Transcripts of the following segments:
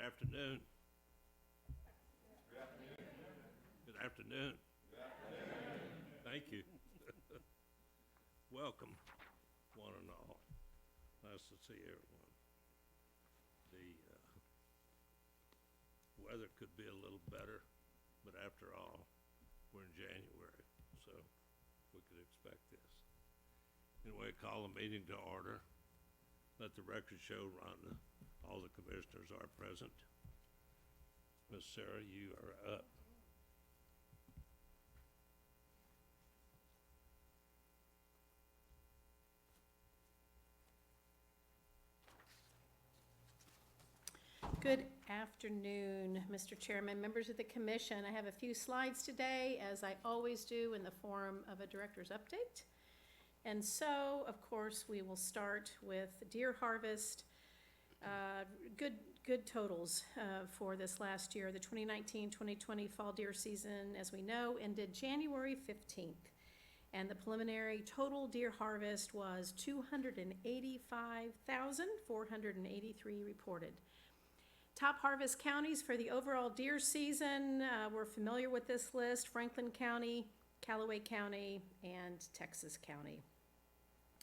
afternoon. Good afternoon. Thank you. Welcome, one and all. Nice to see everyone. The weather could be a little better, but after all, we're in January, so we could expect this. Anyway, call the meeting to order. Let the record show, Rhonda, all the commissioners are present. Miss Sarah, you are up. Good afternoon, Mr. Chairman, members of the commission. I have a few slides today, as I always do, in the form of a director's update. And so, of course, we will start with deer harvest. Good totals for this last year. The 2019-2020 fall deer season, as we know, ended January 15th. And the preliminary total deer harvest was 285,483 reported. Top harvest counties for the overall deer season, we're familiar with this list: Franklin County, Callaway County, and Texas County.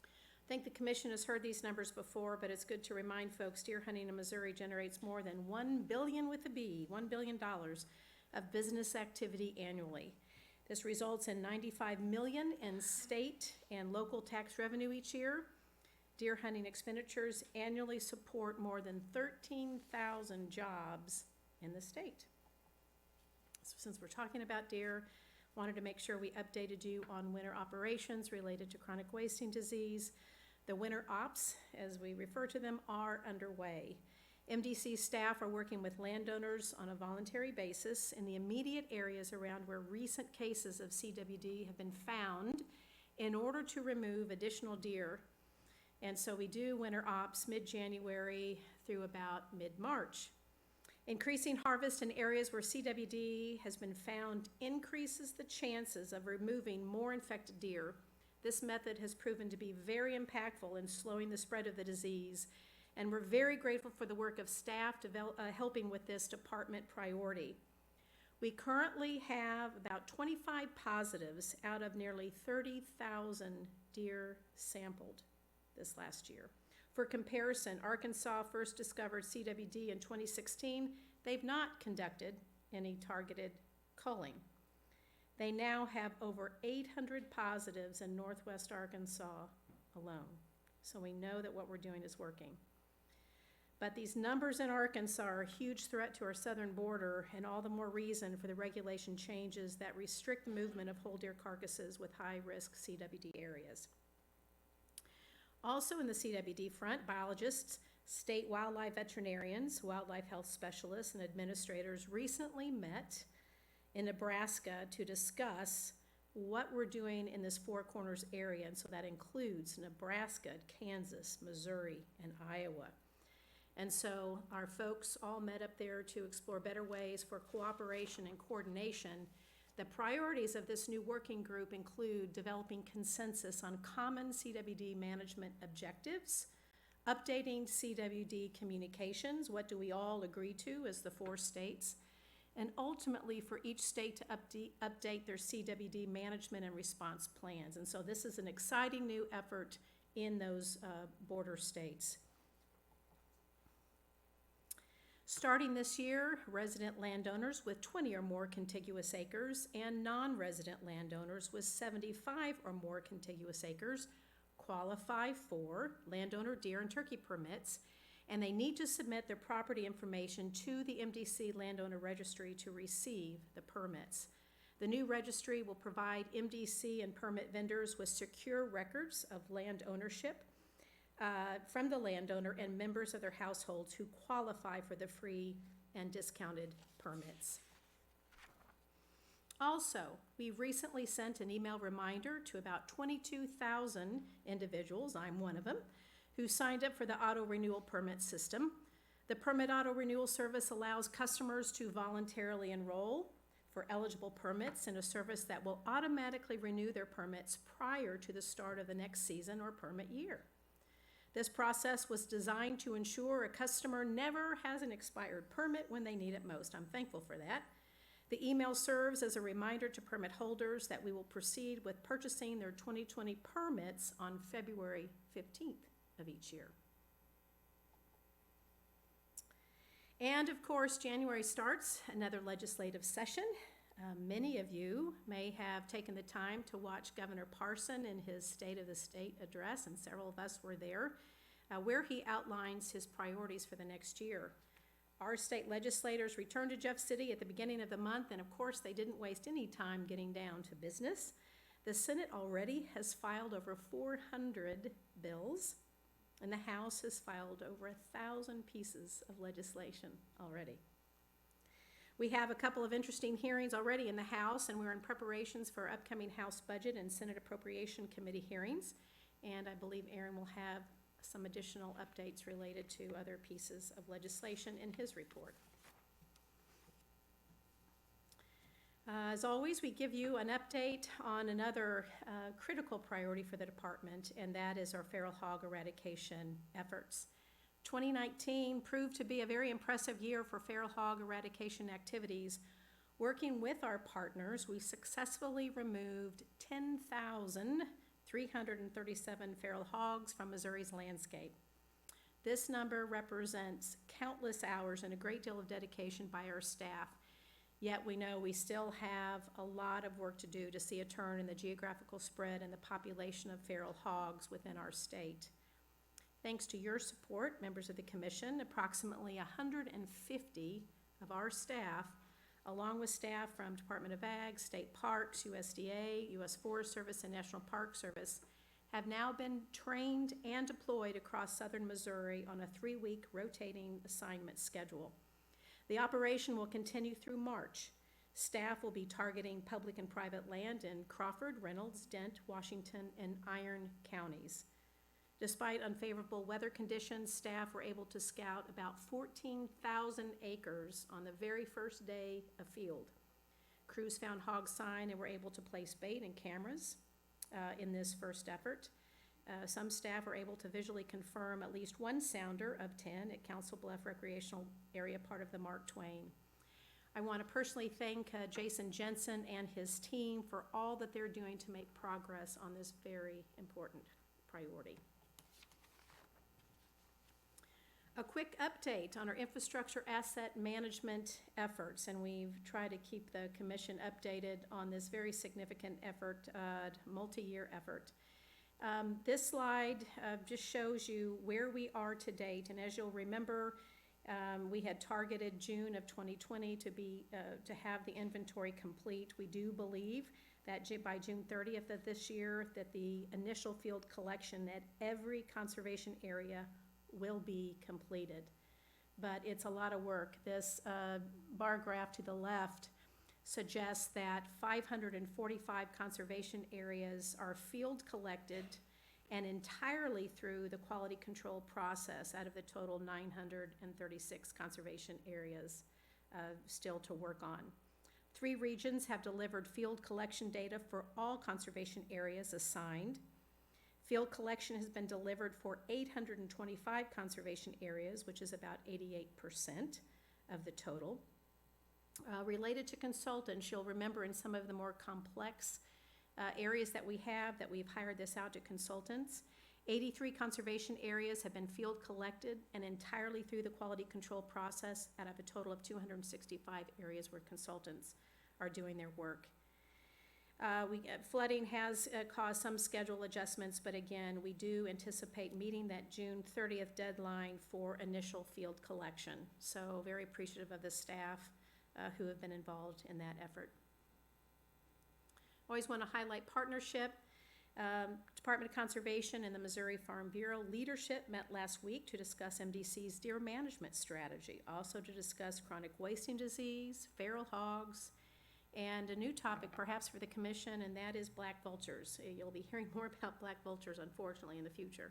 I think the commission has heard these numbers before, but it's good to remind folks deer hunting in Missouri generates more than $1 billion with a B, $1 billion of business activity annually. This results in $95 million in state and local tax revenue each year. Deer hunting expenditures annually support more than 13,000 jobs in the state. So since we're talking about deer, wanted to make sure we updated you on winter operations related to chronic wasting disease. The winter ops, as we refer to them, are underway. MDC staff are working with landowners on a voluntary basis in the immediate areas around where recent cases of CWD have been found in order to remove additional deer. And so we do winter ops mid-January through about mid-March. Increasing harvest in areas where CWD has been found increases the chances of removing more infected deer. This method has proven to be very impactful in slowing the spread of the disease, and we're very grateful for the work of staff helping with this department priority. We currently have about 25 positives out of nearly 30,000 deer sampled this last year. For comparison, Arkansas first discovered CWD in 2016. They've not conducted any targeted culling. They now have over 800 positives in Northwest Arkansas alone. So we know that what we're doing is working. But these numbers in Arkansas are a huge threat to our southern border, and all the more reason for the regulation changes that restrict the movement of whole deer carcasses with high-risk CWD areas. Also in the CWD front, biologists, state wildlife veterinarians, wildlife health specialists, and administrators recently met in Nebraska to discuss what we're doing in this Four Corners area. And so that includes Nebraska, Kansas, Missouri, and Iowa. And so our folks all met up there to explore better ways for cooperation and coordination. The priorities of this new working group include developing consensus on common CWD management objectives, updating CWD communications, what do we all agree to as the 4 states, and ultimately for each state to update their CWD management and response plans. And so this is an exciting new effort in those border states. Starting this year, resident landowners with 20 or more contiguous acres and non-resident landowners with 75 or more contiguous acres qualify for landowner deer and turkey permits, and they need to submit their property information to the MDC Landowner Registry to receive the permits. The new registry will provide MDC and permit vendors with secure records of land ownership from the landowner and members of their households who qualify for the free and discounted permits. Also, we recently sent an email reminder to about 22,000 individuals, I'm one of them, who signed up for the auto renewal permit system. The permit auto renewal service allows customers to voluntarily enroll for eligible permits in a service that will automatically renew their permits prior to the start of the next season or permit year. This process was designed to ensure a customer never has an expired permit when they need it most. I'm thankful for that. The email serves as a reminder to permit holders that we will proceed with purchasing their 2020 permits on February 15th of each year. And of course, January starts another legislative session. Many of you may have taken the time to watch Governor Parson in his State of the State address, and several of us were there, where he outlines his priorities for the next year. Our state legislators returned to Jeff City at the beginning of the month, and of course, they didn't waste any time getting down to business. The Senate already has filed over 400 bills, and the House has filed over 1,000 pieces of legislation already. We have a couple of interesting hearings already in the House, and we're in preparations for upcoming House Budget and Senate Appropriation Committee hearings. And I believe Aaron will have some additional updates related to other pieces of legislation in his report. As always, we give you an update on another critical priority for the department, and that is our feral hog eradication efforts. 2019 proved to be a very impressive year for feral hog eradication activities. Working with our partners, we successfully removed 10,337 feral hogs from Missouri's landscape. This number represents countless hours and a great deal of dedication by our staff. Yet we know we still have a lot of work to do to see a turn in the geographical spread and the population of feral hogs within our state. Thanks to your support, members of the commission, approximately 150 of our staff, along with staff from Department of Ag, State Parks, USDA, U.S. Forest Service, and National Park Service, have now been trained and deployed across southern Missouri on a 3-week rotating assignment schedule. The operation will continue through March. Staff will be targeting public and private land in Crawford, Reynolds, Dent, Washington, and Iron counties. Despite unfavorable weather conditions, staff were able to scout about 14,000 acres on the very first day of field. Crews found hog sign and were able to place bait and cameras in this first effort. Some staff were able to visually confirm at least one sounder of 10 at Council Bluff Recreational Area, part of the Mark Twain. I want to personally thank Jason Jensen and his team for all that they're doing to make progress on this very important priority. A quick update on our infrastructure asset management efforts, and we've tried to keep the commission updated on this very significant effort, multi-year effort. This slide just shows you where we are to date, and as you'll remember, we had targeted June of 2020 to have the inventory complete. We do believe that by June 30th of this year that the initial field collection at every conservation area will be completed, but it's a lot of work. This bar graph to the left suggests that 545 conservation areas are field collected and entirely through the quality control process out of the total 936 conservation areas still to work on. 3 regions have delivered field collection data for all conservation areas assigned. Field collection has been delivered for 825 conservation areas, which is about 88% of the total. Related to consultants, you'll remember in some of the more complex areas that we've hired this out to consultants. 83 conservation areas have been field collected and entirely through the quality control process out of a total of 265 areas where consultants are doing their work. Flooding has caused some schedule adjustments, but again, we do anticipate meeting that June 30th deadline for initial field collection. So very appreciative of the staff who have been involved in that effort. Always want to highlight partnership. Department of Conservation and the Missouri Farm Bureau leadership met last week to discuss MDC's deer management strategy, also to discuss chronic wasting disease, feral hogs, and a new topic perhaps for the commission, and that is black vultures. You'll be hearing more about black vultures, unfortunately, in the future.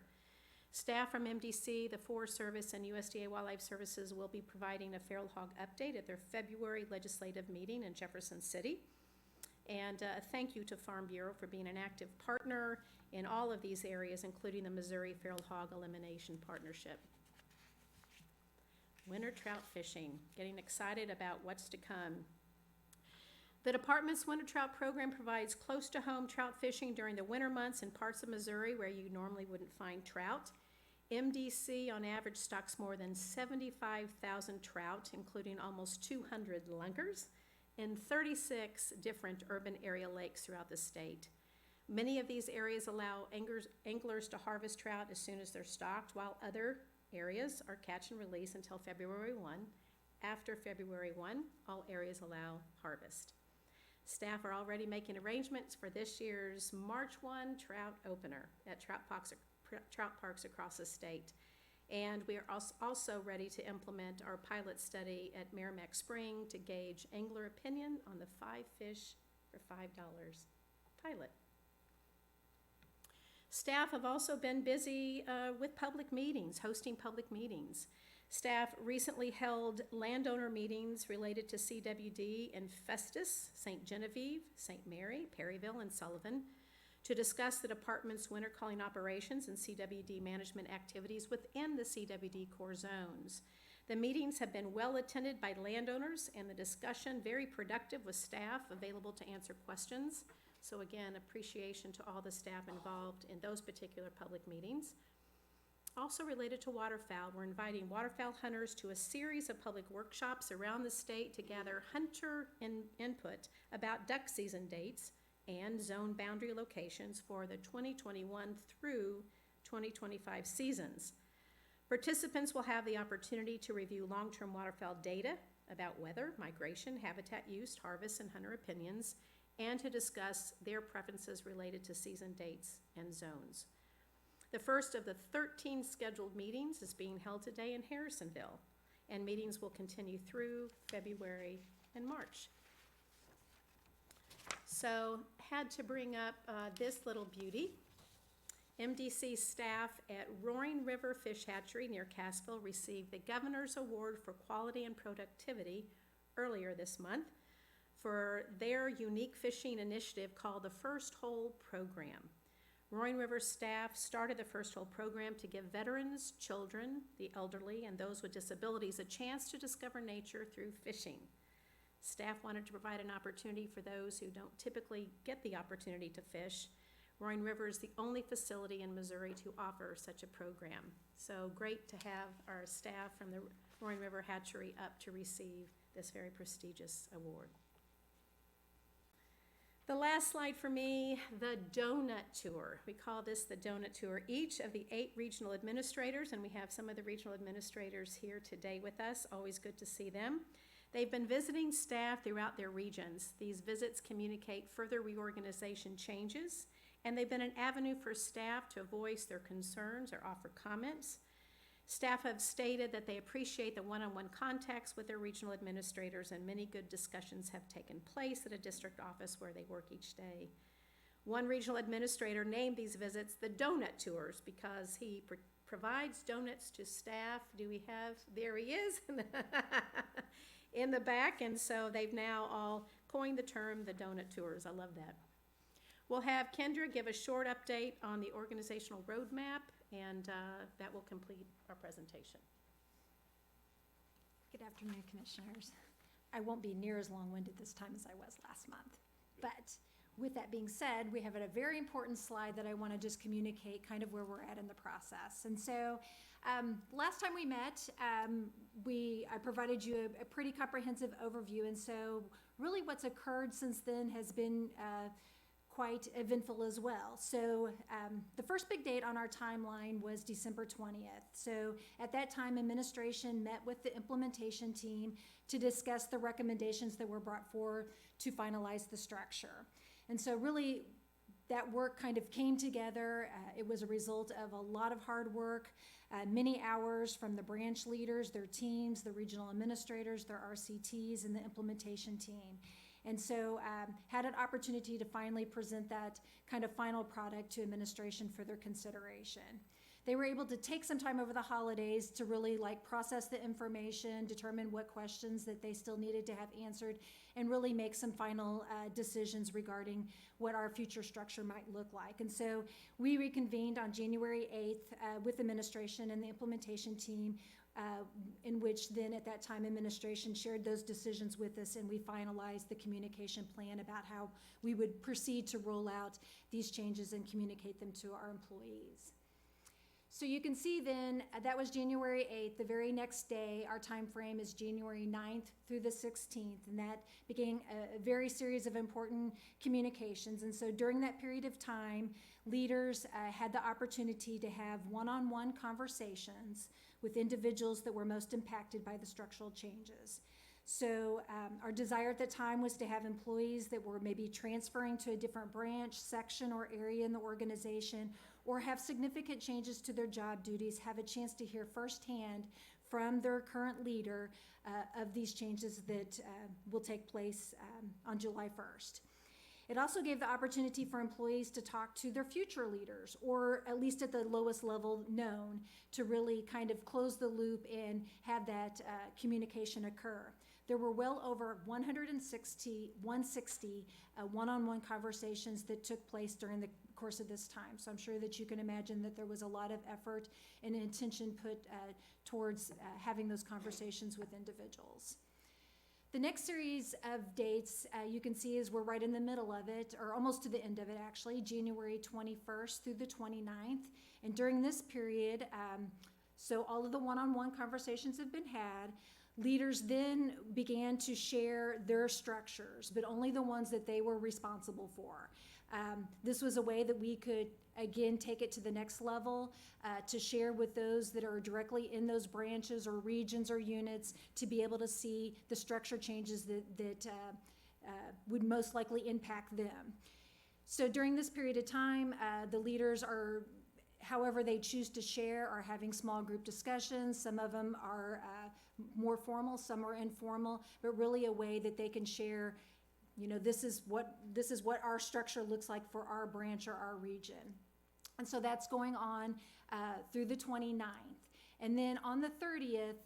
Staff from MDC, the Forest Service, and USDA Wildlife Services will be providing a feral hog update at their February legislative meeting in Jefferson City. And thank you to Farm Bureau for being an active partner in all of these areas, including the Missouri Feral Hog Elimination Partnership. Winter trout fishing, getting excited about what's to come. The department's winter trout program provides close-to-home trout fishing during the winter months in parts of Missouri where you normally wouldn't find trout. MDC on average stocks more than 75,000 trout, including almost 200 lunkers, in 36 different urban area lakes throughout the state. Many of these areas allow anglers to harvest trout as soon as they're stocked, while other areas are catch and release until February 1. After February 1, all areas allow harvest. Staff are already making arrangements for this year's March 1 trout opener at trout parks across the state. And we are also ready to implement our pilot study at Merrimack Spring to gauge angler opinion on the 5 fish for $5 pilot. Staff have also been busy with public meetings, hosting public meetings. Staff recently held landowner meetings related to CWD in Festus, St. Genevieve, St. Mary, Perryville, and Sullivan to discuss the department's winter calling operations and CWD management activities within the CWD core zones. The meetings have been well attended by landowners and the discussion very productive with staff available to answer questions. So again, appreciation to all the staff involved in those particular public meetings. Also related to waterfowl, we're inviting waterfowl hunters to a series of public workshops around the state to gather hunter input about duck season dates and zone boundary locations for the 2021 through 2025 seasons. Participants will have the opportunity to review long-term waterfowl data about weather, migration, habitat use, harvest, and hunter opinions, and to discuss their preferences related to season dates and zones. The first of the 13 scheduled meetings is being held today in Harrisonville, and meetings will continue through February and March. So, had to bring up this little beauty. MDC staff at Roaring River Fish Hatchery near Cassville received the Governor's Award for Quality and Productivity earlier this month for their unique fishing initiative called the First Hole Program. Roaring River staff started the First Hole Program to give veterans, children, the elderly, and those with disabilities a chance to discover nature through fishing. Staff wanted to provide an opportunity for those who don't typically get the opportunity to fish. Roaring River is the only facility in Missouri to offer such a program. So great to have our staff from the Roaring River Hatchery up to receive this very prestigious award. The last slide for me, the donut tour. We call this the donut tour. Each of the 8 regional administrators, and we have some of the regional administrators here today with us, always good to see them. They've been visiting staff throughout their regions. These visits communicate further reorganization changes, and they've been an avenue for staff to voice their concerns or offer comments. Staff have stated that they appreciate the one-on-one contacts with their regional administrators, and many good discussions have taken place at a district office where they work each day. One regional administrator named these visits the donut tours because he provides donuts to staff. Do we have, there he is in the back, and so they've now all coined the term the donut tours. I love that. We'll have Kendra give a short update on the organizational roadmap, and that will complete our presentation. Good afternoon, Commissioners. I won't be near as long-winded this time as I was last month. But with that being said, we have a very important slide that I want to just communicate kind of where we're at in the process. And so last time we met, I provided you a pretty comprehensive overview. And so really what's occurred since then has been quite eventful as well. So the first big date on our timeline was December 20th. So at that time, administration met with the implementation team to discuss the recommendations that were brought forward to finalize the structure. And so really that work kind of came together. It was a result of a lot of hard work, many hours from the branch leaders, their teams, the regional administrators, their RCTs, and the implementation team. And so had an opportunity to finally present that kind of final product to administration for their consideration. they were able to take some time over the holidays to really like process the information, determine what questions that they still needed to have answered, and really make some final decisions regarding what our future structure might look like. And so we reconvened on January 8th with administration and the implementation team, in which then at that time administration shared those decisions with us, and we finalized the communication plan about how we would proceed to roll out these changes and communicate them to our employees. So you can see then, that was January 8th. The very next day, our time frame is January 9th through the 16th, and that began a very series of important communications. And so during that period of time, leaders had the opportunity to have one-on-one conversations with individuals that were most impacted by the structural changes. So our desire at the time was to have employees that were maybe transferring to a different branch, section, or area in the organization, or have significant changes to their job duties, have a chance to hear firsthand from their current leader of these changes that will take place on July 1st. It also gave the opportunity for employees to talk to their future leaders, or at least at the lowest level known, to really kind of close the loop and have that communication occur. There were well over 160 one-on-one conversations that took place during the course of this time. So I'm sure that you can imagine that there was a lot of effort and intention put towards having those conversations with individuals. The next series of dates you can see is we're right in the middle of it, or almost to the end of it actually, January 21st through the 29th. And during this period, so all of the one-on-one conversations have been had. Leaders then began to share their structures, but only the ones that they were responsible for. This was a way that we could, again, take it to the next level, to share with those that are directly in those branches or regions or units, to be able to see the structure changes that would most likely impact them. So during this period of time, the leaders are, however they choose to share, are having small group discussions. Some of them are more formal, some are informal, but really a way that they can share, you know, this is what our structure looks like for our branch or our region. And so that's going on through the 29th. And then on the 30th,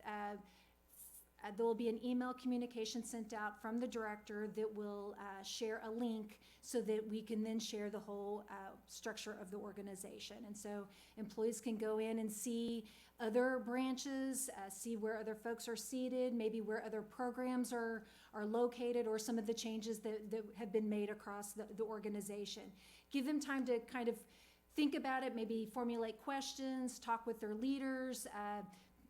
there will be an email communication sent out from the director that will share a link so that we can then share the whole structure of the organization. And so employees can go in and see other branches, see where other folks are seated, maybe where other programs are located, or some of the changes that have been made across the organization. Give them time to kind of think about it, maybe formulate questions, talk with their leaders.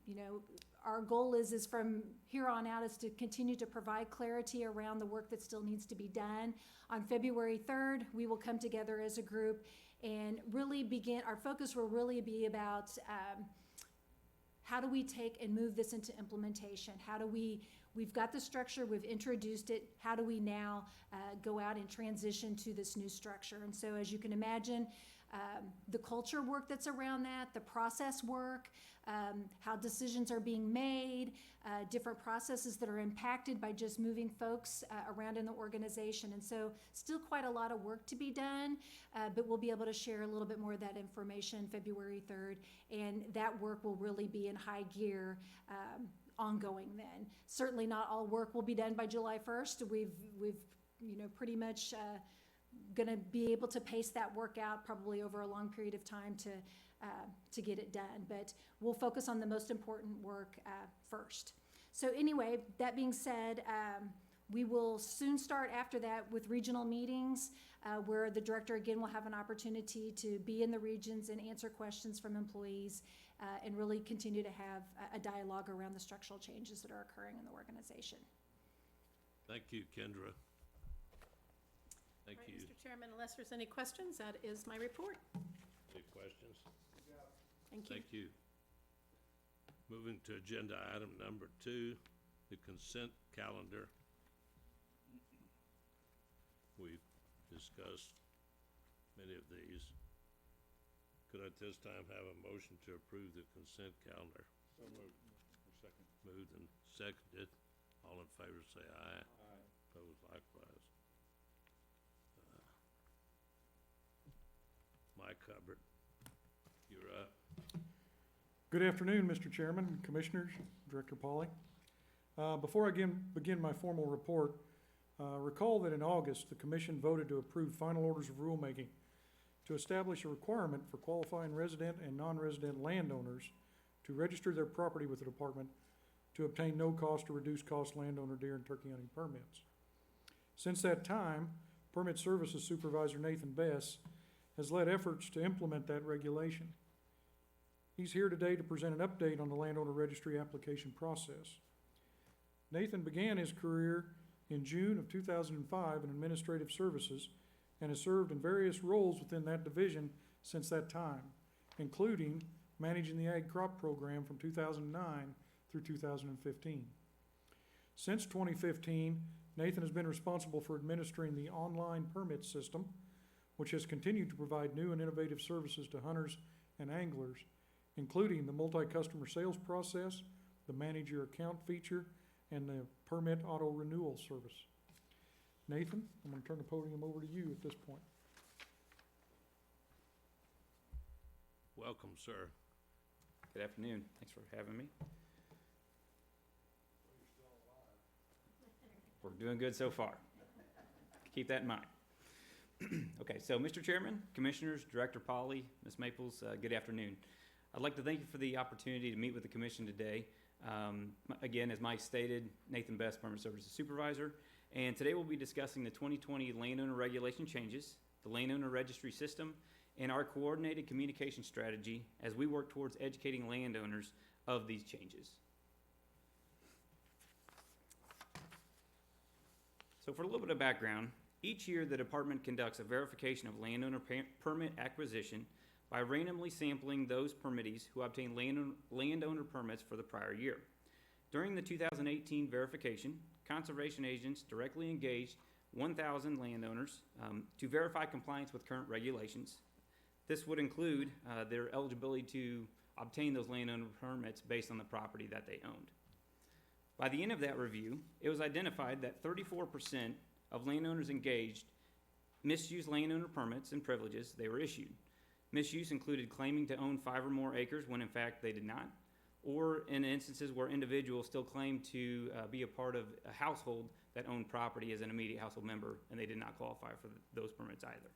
You know, our goal is from here on out is to continue to provide clarity around the work that still needs to be done. On February 3rd, we will come together as a group and really begin, our focus will really be about how do we take and move this into implementation? How do we've got the structure, we've introduced it, how do we now go out and transition to this new structure? And so as you can imagine, the culture work that's around that, the process work, how decisions are being made, different processes that are impacted by just moving folks around in the organization. And so still quite a lot of work to be done, but we'll be able to share a little bit more of that information February 3rd, and that work will really be in high gear ongoing then. Certainly not all work will be done by July 1st. We've you know, pretty much going to be able to pace that work out probably over a long period of time to get it done. But we'll focus on the most important work first. So anyway, that being said, we will soon start after that with regional meetings where the director again will have an opportunity to be in the regions and answer questions from employees and really continue to have a dialogue around the structural changes that are occurring in the organization. Thank you, Kendra. Thank you. Mr. Chairman, unless there's any questions, that is my report. Any questions? Thank you. Thank you. Moving to agenda item number 2, the consent calendar. We've discussed many of these. Could I at this time have a motion to approve the consent calendar? So moved. Or second. Moved and seconded. All in favor say aye. Aye. Opposed likewise. Mike Hubbard, you're up. Good afternoon, Mr. Chairman, Commissioners, Director Pauly. Before I begin my formal report, recall that in August, the Commission voted to approve final orders of rulemaking to establish a requirement for qualifying resident and non-resident landowners to register their property with the department to obtain no-cost or reduced-cost landowner deer and turkey hunting permits. Since that time, Permit Services Supervisor Nathan Bess has led efforts to implement that regulation. He's here today to present an update on the landowner registry application process. Nathan began his career in June of 2005 in administrative services and has served in various roles within that division since that time, including managing the Ag Crop Program from 2009 through 2015. Since 2015, Nathan has been responsible for administering the online permit system, which has continued to provide new and innovative services to hunters and anglers, including the multi-customer sales process, the manage your account feature, and the permit auto renewal service. Nathan, I'm going to turn the podium over to you at this point. Welcome, sir. Good afternoon. Thanks for having me. We're doing good so far. Keep that in mind. Okay, so Mr. Chairman, Commissioners, Director Pauly, Ms. Maples, good afternoon. I'd like to thank you for the opportunity to meet with the Commission today. Again, as Mike stated, Nathan Bess, Permit Services Supervisor, and today we'll be discussing the 2020 landowner regulation changes, the landowner registry system, and our coordinated communication strategy as we work towards educating landowners of these changes. So for a little bit of background, each year the department conducts a verification of landowner permit acquisition by randomly sampling those permittees who obtain landowner permits for the prior year. During the 2018 verification, conservation agents directly engaged 1,000 landowners to verify compliance with current regulations. This would include their eligibility to obtain those landowner permits based on the property that they owned. By the end of that review, it was identified that 34% of landowners engaged misused landowner permits and privileges they were issued. Misuse included claiming to own 5 or more acres when in fact they did not, or in instances where individuals still claimed to be a part of a household that owned property as an immediate household member, and they did not qualify for those permits either.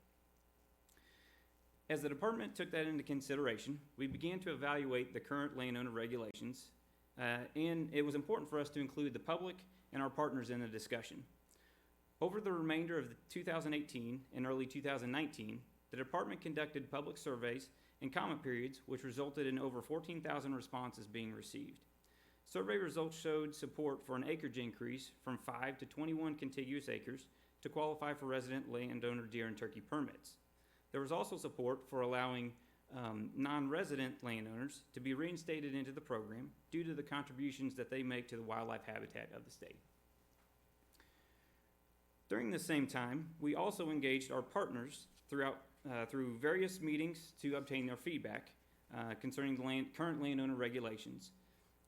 As the department took that into consideration, we began to evaluate the current landowner regulations, and it was important for us to include the public and our partners in the discussion. Over the remainder of 2018 and early 2019, the department conducted public surveys and comment periods, which resulted in over 14,000 responses being received. Survey results showed support for an acreage increase from 5 to 21 contiguous acres to qualify for resident landowner deer and turkey permits. There was also support for allowing non-resident landowners to be reinstated into the program due to the contributions that they make to the wildlife habitat of the state. During the same time, we also engaged our partners through various meetings to obtain their feedback concerning the current landowner regulations.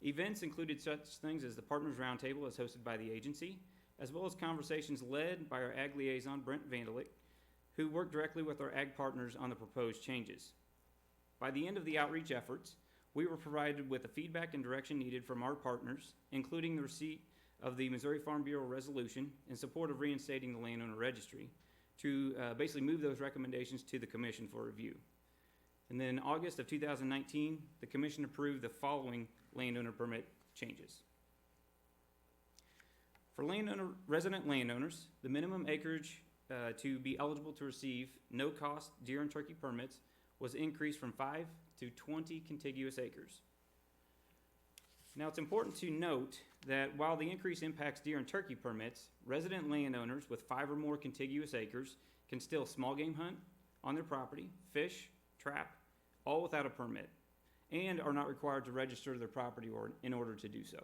Events included such things as the Partners Roundtable, as hosted by the agency, as well as conversations led by our Ag Liaison, Brent Vandalik, who worked directly with our Ag partners on the proposed changes. By the end of the outreach efforts, we were provided with the feedback and direction needed from our partners, including the receipt of the Missouri Farm Bureau resolution in support of reinstating the landowner registry to basically move those recommendations to the Commission for review. And then in August of 2019, the Commission approved the following landowner permit changes. For resident landowners, the minimum acreage to be eligible to receive no-cost deer and turkey permits was increased from 5 to 20 contiguous acres. Now, it's important to note that while the increase impacts deer and turkey permits, resident landowners with 5 or more contiguous acres can still small game hunt on their property, fish, trap, all without a permit, and are not required to register their property in order to do so.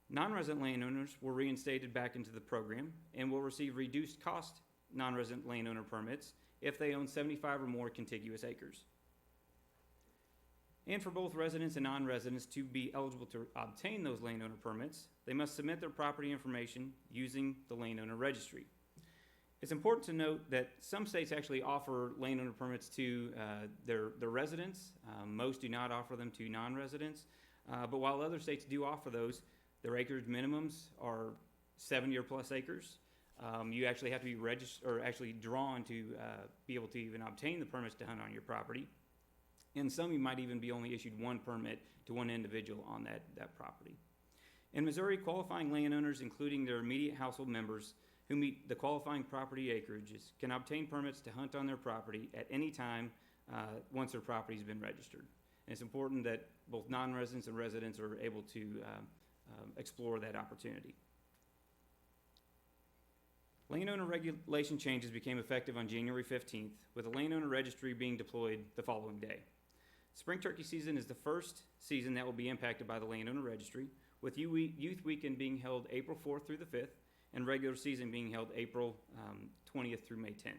Non-resident landowners were reinstated back into the program and will receive reduced cost non-resident landowner permits if they own 75 or more contiguous acres. And for both residents and non-residents to be eligible to obtain those landowner permits, they must submit their property information using the landowner registry. It's important to note that some states actually offer landowner permits to their residents. Most do not offer them to non-residents. But while other states do offer those, their acreage minimums are 7-year plus acres. You actually have to be registered or actually drawn to be able to even obtain the permits to hunt on your property. And some you might even be only issued one permit to one individual on that property. In Missouri, qualifying landowners, including their immediate household members who meet the qualifying property acreages, can obtain permits to hunt on their property at any time once their property has been registered. And it's important that both non-residents and residents are able to explore that opportunity. Landowner regulation changes became effective on January 15th, with a landowner registry being deployed the following day. Spring turkey season is the first season that will be impacted by the landowner registry, with Youth Weekend being held April 4th through the 5th, and regular season being held April 20th through May 10th.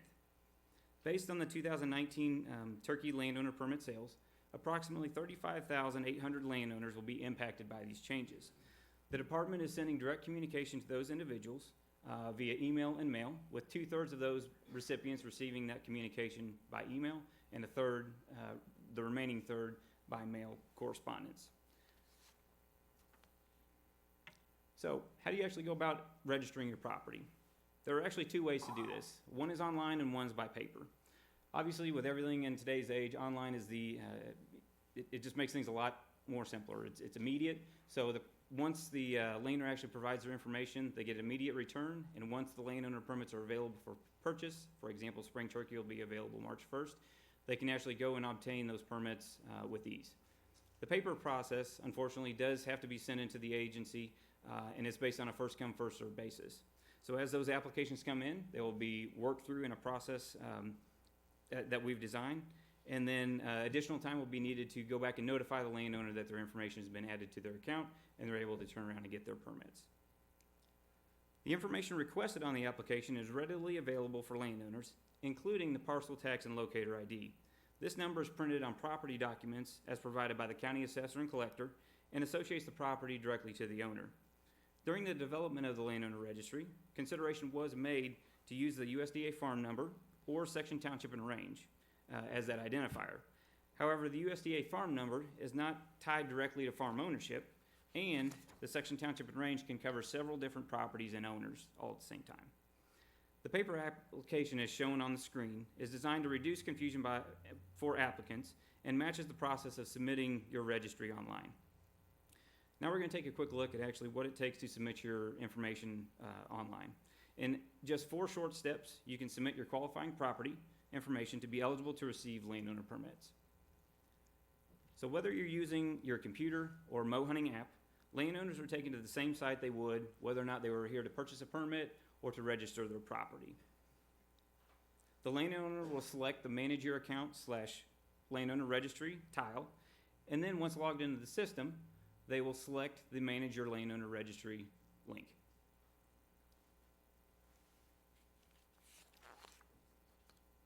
Based on the 2019 turkey landowner permit sales, approximately 35,800 landowners will be impacted by these changes. The department is sending direct communication to those individuals via email and mail, with 2/3 of those recipients receiving that communication by email, and the remaining third by mail correspondence. So, how do you actually go about registering your property? There are actually 2 ways to do this. One is online and one's by paper. Obviously, with everything in today's age, online is it just makes things a lot more simpler. It's immediate, so once the landowner actually provides their information, they get immediate return, and once the landowner permits are available for purchase, for example, spring turkey will be available March 1st, they can actually go and obtain those permits with ease. The paper process, unfortunately, does have to be sent into the agency, and it's based on a first-come, first-served basis. So as those applications come in, they will be worked through in a process that we've designed, and then additional time will be needed to go back and notify the landowner that their information has been added to their account, and they're able to turn around and get their permits. The information requested on the application is readily available for landowners, including the parcel tax and locator ID. This number is printed on property documents as provided by the county assessor and collector, and associates the property directly to the owner. During the development of the landowner registry, consideration was made to use the USDA farm number or section, township, and range as that identifier. However, the USDA farm number is not tied directly to farm ownership, and the section, township, and range can cover several different properties and owners all at the same time. The paper application, as shown on the screen, is designed to reduce confusion for applicants and matches the process of submitting your registry online. Now we're going to take a quick look at actually what it takes to submit your information online. In just 4 short steps, you can submit your qualifying property information to be eligible to receive landowner permits. So whether you're using your computer or Mow Hunting app, landowners are taken to the same site they would whether or not they were here to purchase a permit or to register their property. The landowner will select the Manage Your Account / Landowner Registry tile, and then once logged into the system, they will select the Manage Your Landowner Registry link.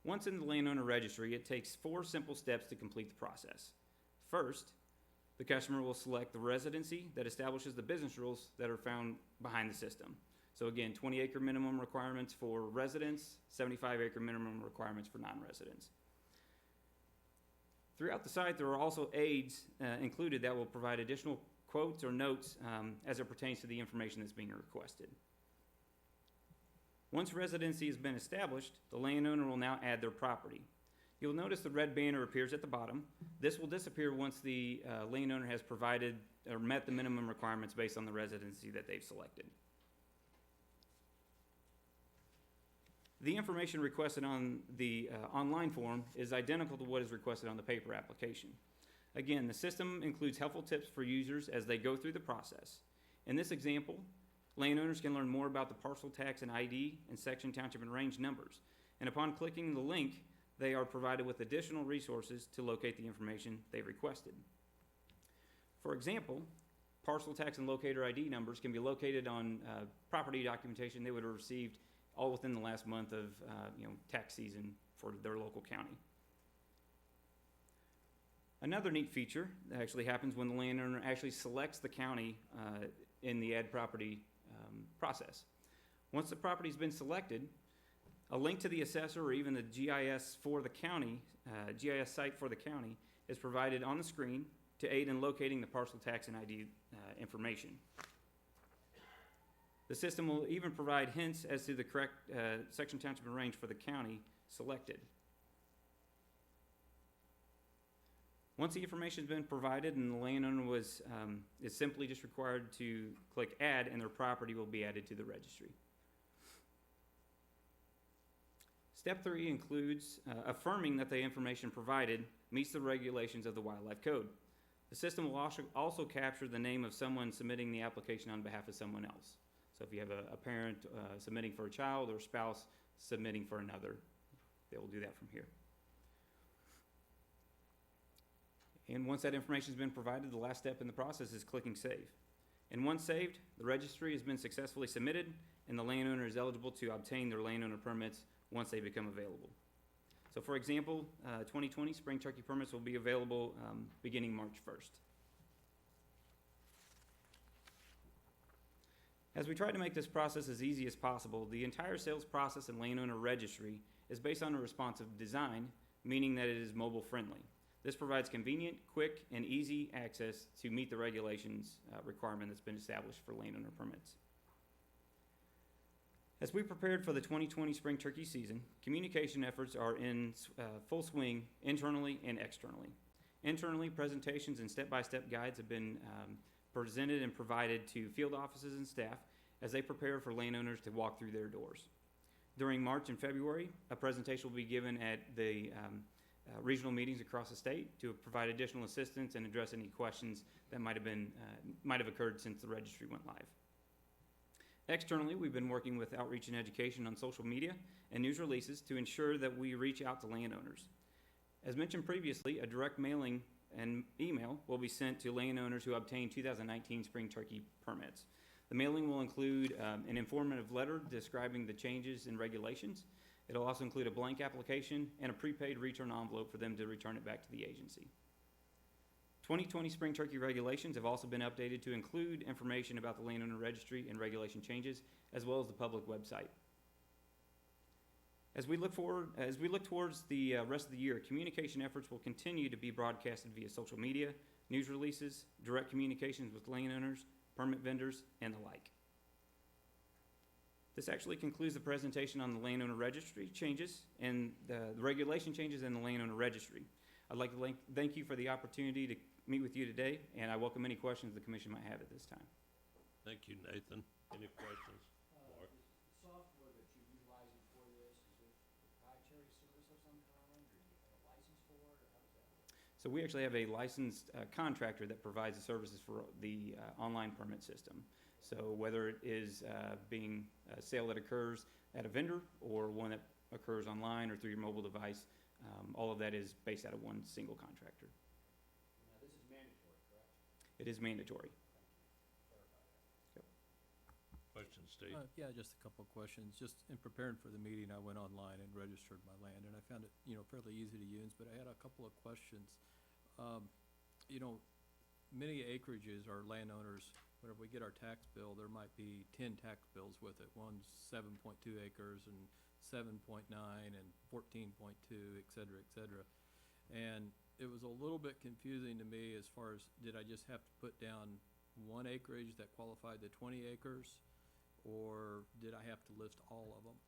Once in the landowner registry, it takes 4 simple steps to complete the process. First, the customer will select the residency that establishes the business rules that are found behind the system. So again, 20-acre minimum requirements for residents, 75-acre minimum requirements for non-residents. Throughout the site, there are also aids included that will provide additional quotes or notes as it pertains to the information that's being requested. Once residency has been established, the landowner will now add their property. You'll notice the red banner appears at the bottom. This will disappear once the landowner has provided or met the minimum requirements based on the residency that they've selected. The information requested on the online form is identical to what is requested on the paper application. Again, the system includes helpful tips for users as they go through the process. In this example, landowners can learn more about the parcel tax and ID and section, township, and range numbers. And upon clicking the link, they are provided with additional resources to locate the information they requested. For example, parcel tax and locator ID numbers can be located on property documentation they would have received all within the last month of tax season for their local county. Another neat feature that actually happens when the landowner actually selects the county in the add property process. Once the property's been selected, A link to the assessor or even the GIS for the county, GIS site for the county is provided on the screen to aid in locating the parcel tax and ID information. The system will even provide hints as to the correct section, township, and range for the county selected. Once the information has been provided and the landowner is simply just required to click add and their property will be added to the registry. Step 3 includes affirming that the information provided meets the regulations of the Wildlife Code. The system will also capture the name of someone submitting the application on behalf of someone else. So if you have a parent submitting for a child or a spouse submitting for another, they will do that from here. And once that information has been provided, the last step in the process is clicking save. And once saved, the registry has been successfully submitted and the landowner is eligible to obtain their landowner permits once they become available. So for example, 2020 spring turkey permits will be available beginning March 1st. As we try to make this process as easy as possible, the entire sales process and landowner registry is based on a responsive design, meaning that it is mobile friendly. This provides convenient, quick, and easy access to meet the regulations requirement that's been established for landowner permits. As we prepared for the 2020 spring turkey season, communication efforts are in full swing internally and externally. Internally, presentations and step-by-step guides have been presented and provided to field offices and staff as they prepare for landowners to walk through their doors. During March and February, a presentation will be given at the regional meetings across the state to provide additional assistance and address any questions that might have occurred since the registry went live. Externally, we've been working with outreach and education on social media and news releases to ensure that we reach out to landowners. As mentioned previously, a direct mailing and email will be sent to landowners who obtain 2019 spring turkey permits. The mailing will include an informative letter describing the changes in regulations. It'll also include a blank application and a prepaid return envelope for them to return it back to the agency. 2020 spring turkey regulations have also been updated to include information about the landowner registry and regulation changes, as well as the public website. As we look towards the rest of the year, communication efforts will continue to be broadcasted via social media, news releases, direct communications with landowners, permit vendors, and the like. This actually concludes the presentation on the landowner registry changes and the regulation changes in the landowner registry. I'd like to thank you for the opportunity to meet with you today, and I welcome any questions the commission might have at this time. Thank you, Nathan. Any questions? Mark? The software that you're utilizing for this, is it proprietary service of some kind, or do you have a license for it, or how does that work? So we actually have a licensed contractor that provides the services for the online permit system. So whether it is being a sale that occurs at a vendor or one that occurs online or through your mobile device, all of that is based out of one single contractor. Now, this is mandatory, correct? It is mandatory. Questions, Steve? Yeah, just a couple of questions. Just in preparing for the meeting, I went online and registered my land, and I found it, fairly easy to use, but I had a couple of questions. Many acreages are landowners, whenever we get our tax bill, there might be 10 tax bills with it. One's 7.2 acres and 7.9 and 14.2, et cetera, et cetera. And it was a little bit confusing to me as far as, did I just have to put down one acreage that qualified the 20 acres? Or did I have to list all of them?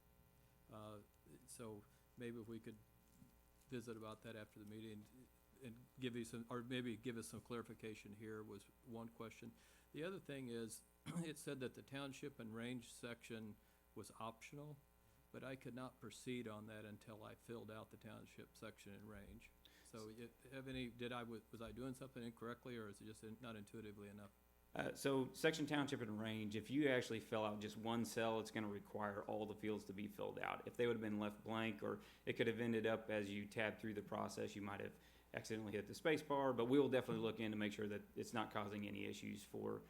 So maybe if we could visit about that after the meeting and give you some, or maybe give us some clarification here was one question. The other thing is, it said that the township and range section was optional, but I could not proceed on that until I filled out the township section and range. So was I doing something incorrectly, or is it just not intuitively enough? So section, township, and range, if you actually fill out just one cell, it's gonna require all the fields to be filled out. If they would've been left blank, or it could have ended up as you tab through the process, you might have accidentally hit the space bar, but we will definitely look in to make sure that it's not causing any issues for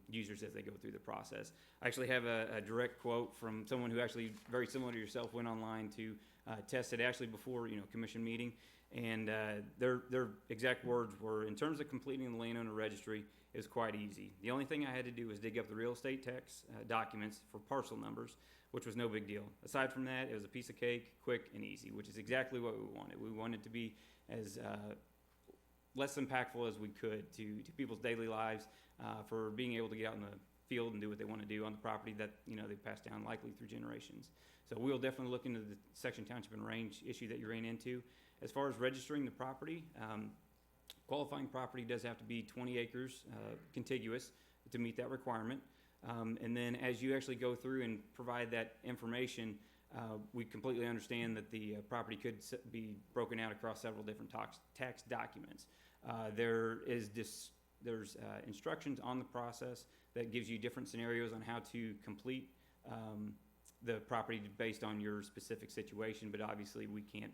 users as they go through the process. I actually have a direct quote from someone who actually, very similar to yourself, went online to test it actually before, commission meeting. And their exact words were, in terms of completing the landowner registry, it was quite easy. The only thing I had to do was dig up the real estate tax documents for parcel numbers, which was no big deal. Aside from that, it was a piece of cake, quick and easy, which is exactly what we wanted. We wanted to be as less impactful as we could to people's daily lives, for being able to get out in the field and do what they want to do on the property that, you know, they passed down likely through generations. So we'll definitely look into the section, township, and range issue that you ran into. As far as registering the property, qualifying property does have to be 20 acres contiguous to meet that requirement. And then as you actually go through and provide that information, we completely understand that the property could be broken out across several different tax documents. There's instructions on the process that gives you different scenarios on how to complete the property based on your specific situation, but obviously we can't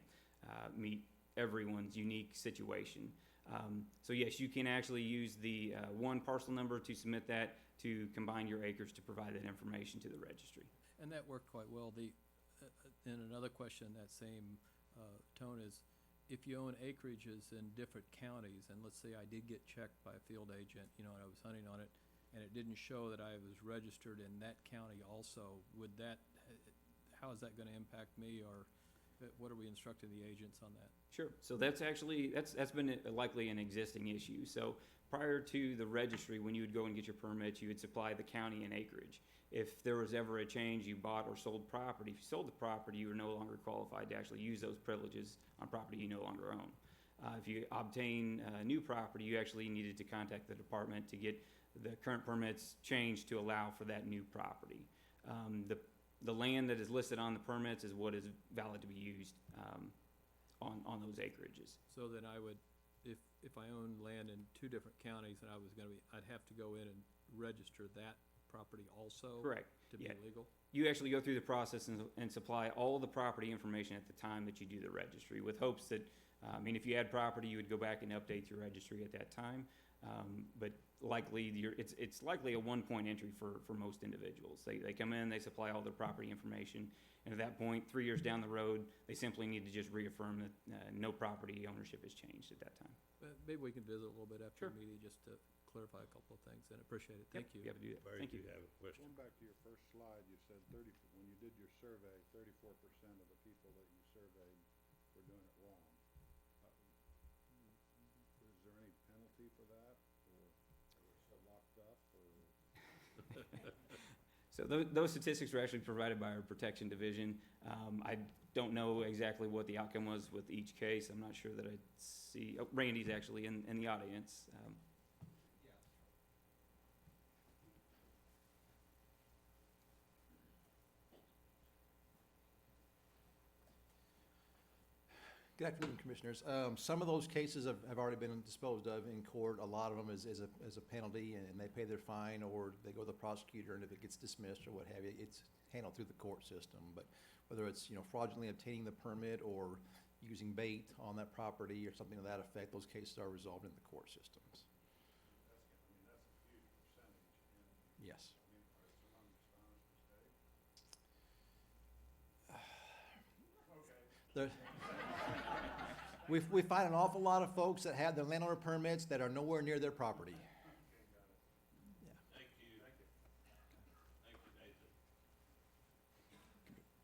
meet everyone's unique situation. So yes, you can actually use the one parcel number to submit that to combine your acres to provide that information to the registry. And that worked quite well. And another question in that same tone is, if you own acreages in different counties, and let's say I did get checked by a field agent, you know, and I was hunting on it, and it didn't show that I was registered in that county also, how is that gonna impact me, or what are we instructing the agents on that? Sure. So that's actually, that's been likely an existing issue. So prior to the registry, when you would go and get your permits, you would supply the county and acreage. If there was ever a change, you bought or sold property, if you sold the property, you were no longer qualified to actually use those privileges on property you no longer own. If you obtain new property, you actually needed to contact the department to get the current permits changed to allow for that new property. The land that is listed on the permits is what is valid to be used on those acreages. So then I would, if I own land in two different counties and I'd have to go in and register that property also? Correct. To be Yeah. legal? You actually go through the process and supply all the property information at the time that you do the registry, with hopes that, if you had property, you would go back and update your registry at that time. But likely, it's likely a one-point entry for most individuals. They come in, they supply all their property information, and at that point, 3 years down the road, they simply need to just reaffirm that no property ownership has changed at that time. Maybe we can visit a little bit after Sure. the meeting, just to clarify a couple of things, and appreciate it. Thank you. You have to do that. Barry, Thank do you. you have a question? Going back to your first slide, you said when you did your survey, 34% of the people that you surveyed were doing it wrong. Is there any penalty for that, or are they still locked up, or? So those statistics were actually provided by our protection division. I don't know exactly what the outcome was with each case. I'm not sure that I see, Randy's actually in the audience. Good afternoon, Commissioners. Some of those cases have already been disposed of in court. A lot of them is a penalty, and they pay their fine, or they go to the prosecutor, and if it gets dismissed or what have you, it's handled through the court system. But whether it's, fraudulently obtaining the permit or using bait on that property or something to that effect, those cases are resolved in the court systems. That's a huge percentage, and, Yes. are some of them dishonest mistake? We find an awful lot of folks that have their landowner permits that are nowhere near their property. Thank you. Thank you, Nathan.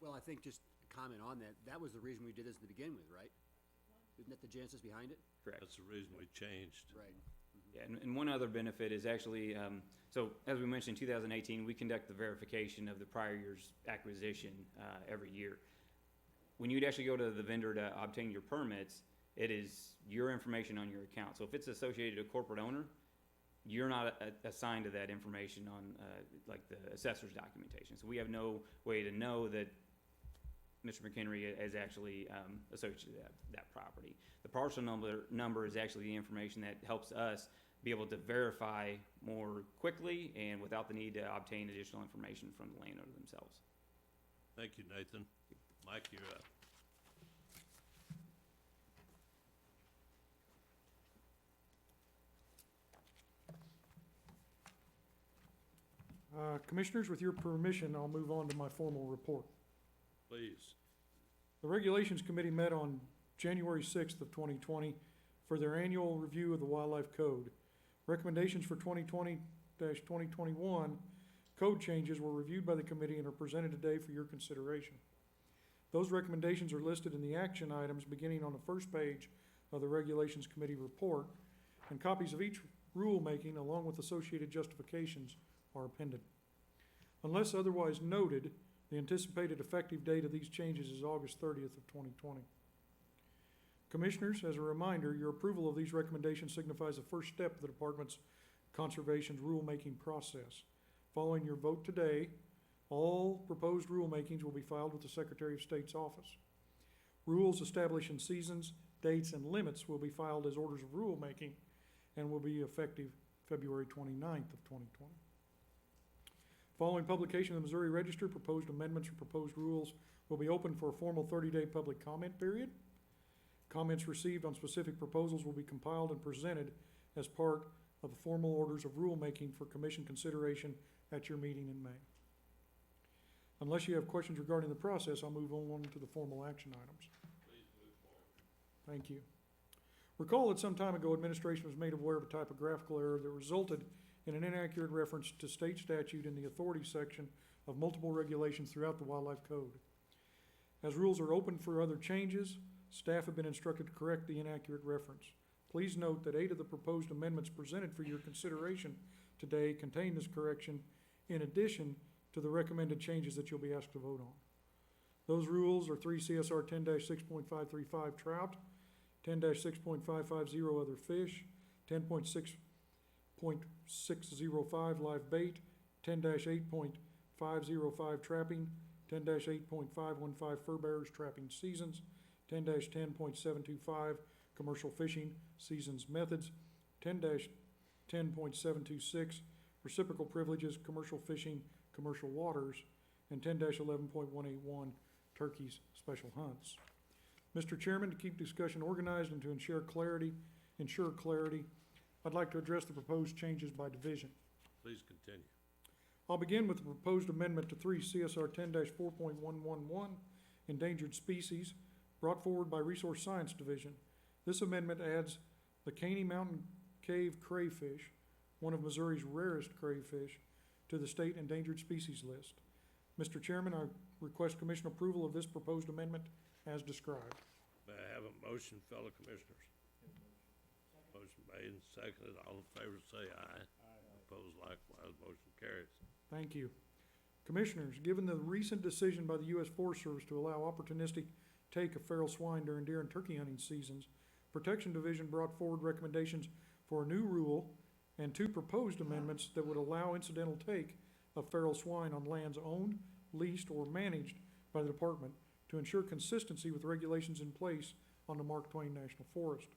Well, I think just to comment on that, that was the reason we did this to begin with, right? Isn't that the genesis behind it? Correct. That's the reason we changed. Right. Yeah, and one other benefit is actually, so as we mentioned, in 2018, we conduct the verification of the prior year's acquisition every year. When you'd actually go to the vendor to obtain your permits, it is your information on your account. So if it's associated to a corporate owner, you're not assigned to that information on like the assessor's documentation. So we have no way to know that Mr. McHenry is actually associated to that property. The parcel number is actually the information that helps us be able to verify more quickly and without the need to obtain additional information from the landowner themselves. Thank you, Nathan. Mike, you're up. Commissioners, with your permission, I'll move on to my formal report. Please. The Regulations Committee met on January 6th of 2020 for their annual review of the Wildlife Code. Recommendations for 2020-2021 code changes were reviewed by the committee and are presented today for your consideration. Those recommendations are listed in the action items beginning on the first page of the Regulations Committee report, and copies of each rulemaking along with associated justifications are appended. Unless otherwise noted, the anticipated effective date of these changes is August 30th of 2020. Commissioners, as a reminder, your approval of these recommendations signifies the first step of the Department's Conservation's rulemaking process. Following your vote today, all proposed rulemakings will be filed with the Secretary of State's office. Rules establishing seasons, dates, and limits will be filed as orders of rulemaking and will be effective February 29th of 2020. Following publication of the Missouri Register, proposed amendments or proposed rules will be open for a formal 30-day public comment period. Comments received on specific proposals will be compiled and presented as part of the formal orders of rulemaking for commission consideration at your meeting in May. Unless you have questions regarding the process, I'll move on to the formal action items. Please move forward. Thank you. Recall that some time ago, administration was made aware of a typographical error that resulted in an inaccurate reference to state statute in the authority section of multiple regulations throughout the Wildlife Code. As rules are open for other changes, staff have been instructed to correct the inaccurate reference. Please note that 8 of the proposed amendments presented for your consideration today contain this correction in addition to the recommended changes that you'll be asked to vote on. Those rules are 3 CSR 10-6.535 trout, 10-6.550 other fish, 10.6.605 live bait, 10-8.505 trapping, 10-8.515 fur bearers trapping seasons, 10-10.725 commercial fishing seasons methods, 10-10.726 reciprocal privileges commercial fishing commercial waters, and 10-11.181 turkeys special hunts. Mr. Chairman, to keep discussion organized and to ensure clarity, I'd like to address the proposed changes by division. Please continue. I'll begin with the proposed amendment to 3 CSR 10-4.111, endangered species, brought forward by Resource Science Division. This amendment adds the Caney Mountain Cave crayfish, one of Missouri's rarest crayfish, to the state endangered species list. Mr. Chairman, I request commission approval of this proposed amendment as described. May I have a motion, fellow commissioners? Motion made and seconded. All in favor say aye. Opposed likewise. Motion carries. Thank you. Commissioners, given the recent decision by the U.S. Forest Service to allow opportunistic take of feral swine during deer and turkey hunting seasons, Protection Division brought forward recommendations for a new rule and 2 proposed amendments that would allow incidental take of feral swine on lands owned, leased, or managed by the department to ensure consistency with regulations in place on the Mark Twain National Forest.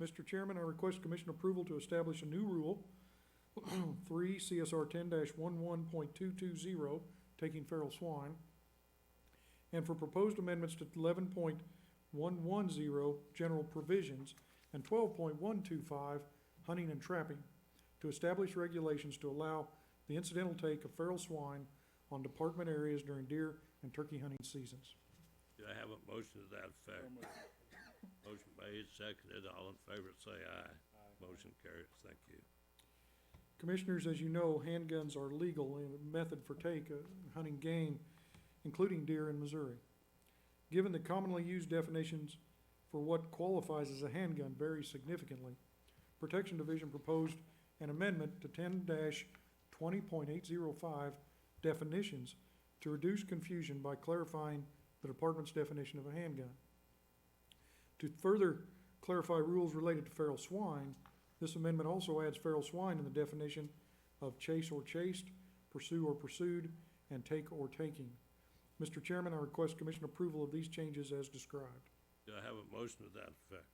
Mr. Chairman, I request commission approval to establish a new rule, 3 CSR 10-11.220, taking feral swine, and for proposed amendments to 11.110, general provisions, and 12.125, hunting and trapping, to establish regulations to allow the incidental take of feral swine on department areas during deer and turkey hunting seasons. Do I have a motion to that effect? Motion made, seconded. All in favor say aye. Motion carries. Thank you. Commissioners, as you know, handguns are legal in a method for take hunting game, including deer in Missouri. Given the commonly used definitions for what qualifies as a handgun vary significantly, Protection Division proposed an amendment to 10-20.805 definitions to reduce confusion by clarifying the department's definition of a handgun. To further clarify rules related to feral swine, this amendment also adds feral swine in the definition of chase or chased, pursue or pursued, and take or taking. Mr. Chairman, I request commission approval of these changes as described. Do I have a motion to that effect?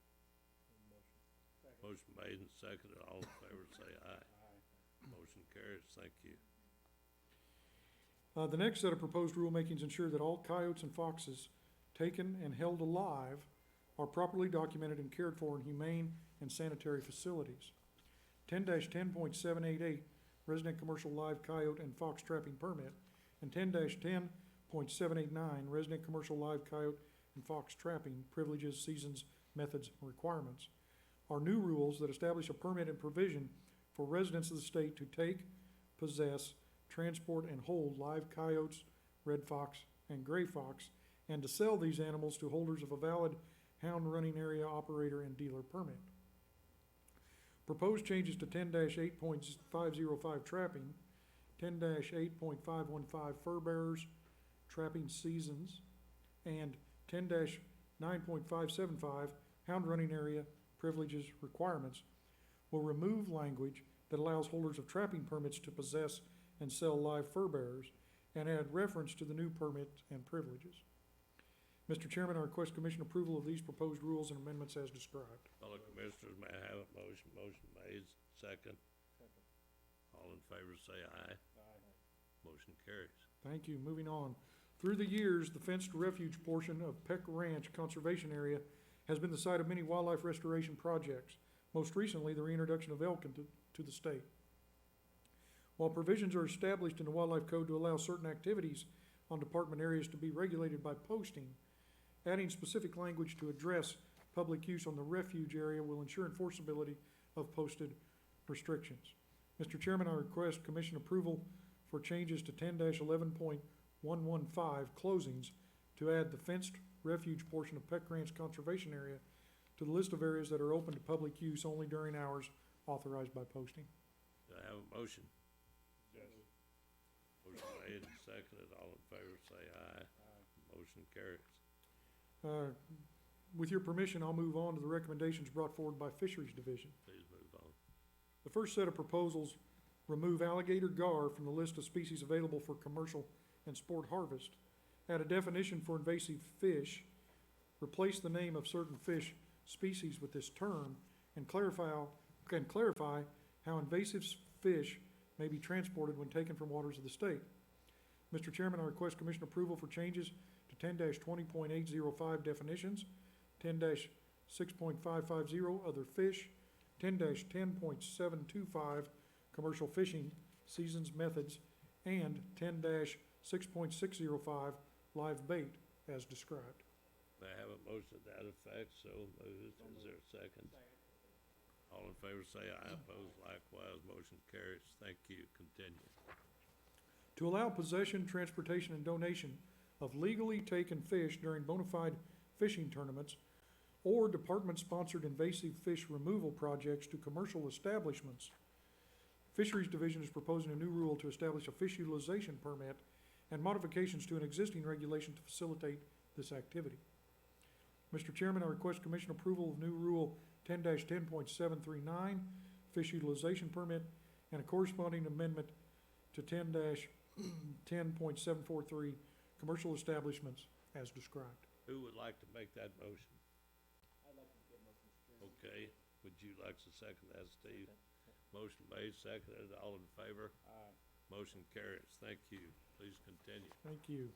Motion made and seconded. All in favor say aye. Motion carries. Thank you. The next set of proposed rulemakings ensure that all coyotes and foxes taken and held alive are properly documented and cared for in humane and sanitary facilities. 10-10.788, resident commercial live coyote and fox trapping permit, and 10-10.789, resident commercial live coyote and fox trapping privileges, seasons, methods, and requirements, are new rules that establish a permit and provision for residents of the state to take, possess, transport, and hold live coyotes, red fox, and gray fox, and to sell these animals to holders of a valid hound running area operator and dealer permit. Proposed changes to 10-8.505 trapping, 10-8.515 fur bearers, trapping seasons, and 10-9.575 hound running area privileges requirements will remove language that allows holders of trapping permits to possess and sell live fur bearers and add reference to the new permits and privileges. Mr. Chairman, I request commission approval of these proposed rules and amendments as described. Fellow commissioners, may I have a motion? Motion made, second. All in favor say aye. Motion carries. Thank you. Moving on. Through the years, the fenced refuge portion of Peck Ranch Conservation Area has been the site of many wildlife restoration projects, most recently the reintroduction of elk to the state. While provisions are established in the Wildlife Code to allow certain activities on department areas to be regulated by posting, adding specific language to address public use on the refuge area will ensure enforceability of posted restrictions. Mr. Chairman, I request commission approval for changes to 10-11.115 closings to add the fenced refuge portion of Peck Ranch Conservation Area to the list of areas that are open to public use only during hours authorized by posting. Do I have a motion? Motion made and seconded. All in favor say aye. Motion carries. With your permission, I'll move on to the recommendations brought forward by Fisheries Division. Please move on. The first set of proposals remove alligator gar from the list of species available for commercial and sport harvest, add a definition for invasive fish, replace the name of certain fish species with this term, and clarify how invasive fish may be transported when taken from waters of the state. Mr. Chairman, I request commission approval for changes to 10-20.805 definitions, 10-6.550 other fish, 10-10.725 commercial fishing seasons methods, and 10-6.605 live bait as described. May I have a motion to that effect? So moved. Is there a second? All in favor say aye. Opposed likewise. Motion carries. Thank you. Continue. To allow possession, transportation, and donation of legally taken fish during bona fide fishing tournaments or department-sponsored invasive fish removal projects to commercial establishments, Fisheries Division is proposing a new rule to establish a fish utilization permit and modifications to an existing regulation to facilitate this activity. Mr. Chairman, I request commission approval of new rule 10-10.739, fish utilization permit, and a corresponding amendment to 10-10.743, commercial establishments as described. Who would like to make that motion? I'd like to get motion, Mr. Chairman. Okay. Would you like to second that, Steve? Motion made, seconded. All in favor? Aye. Motion carries. Thank you. Please continue. Thank you.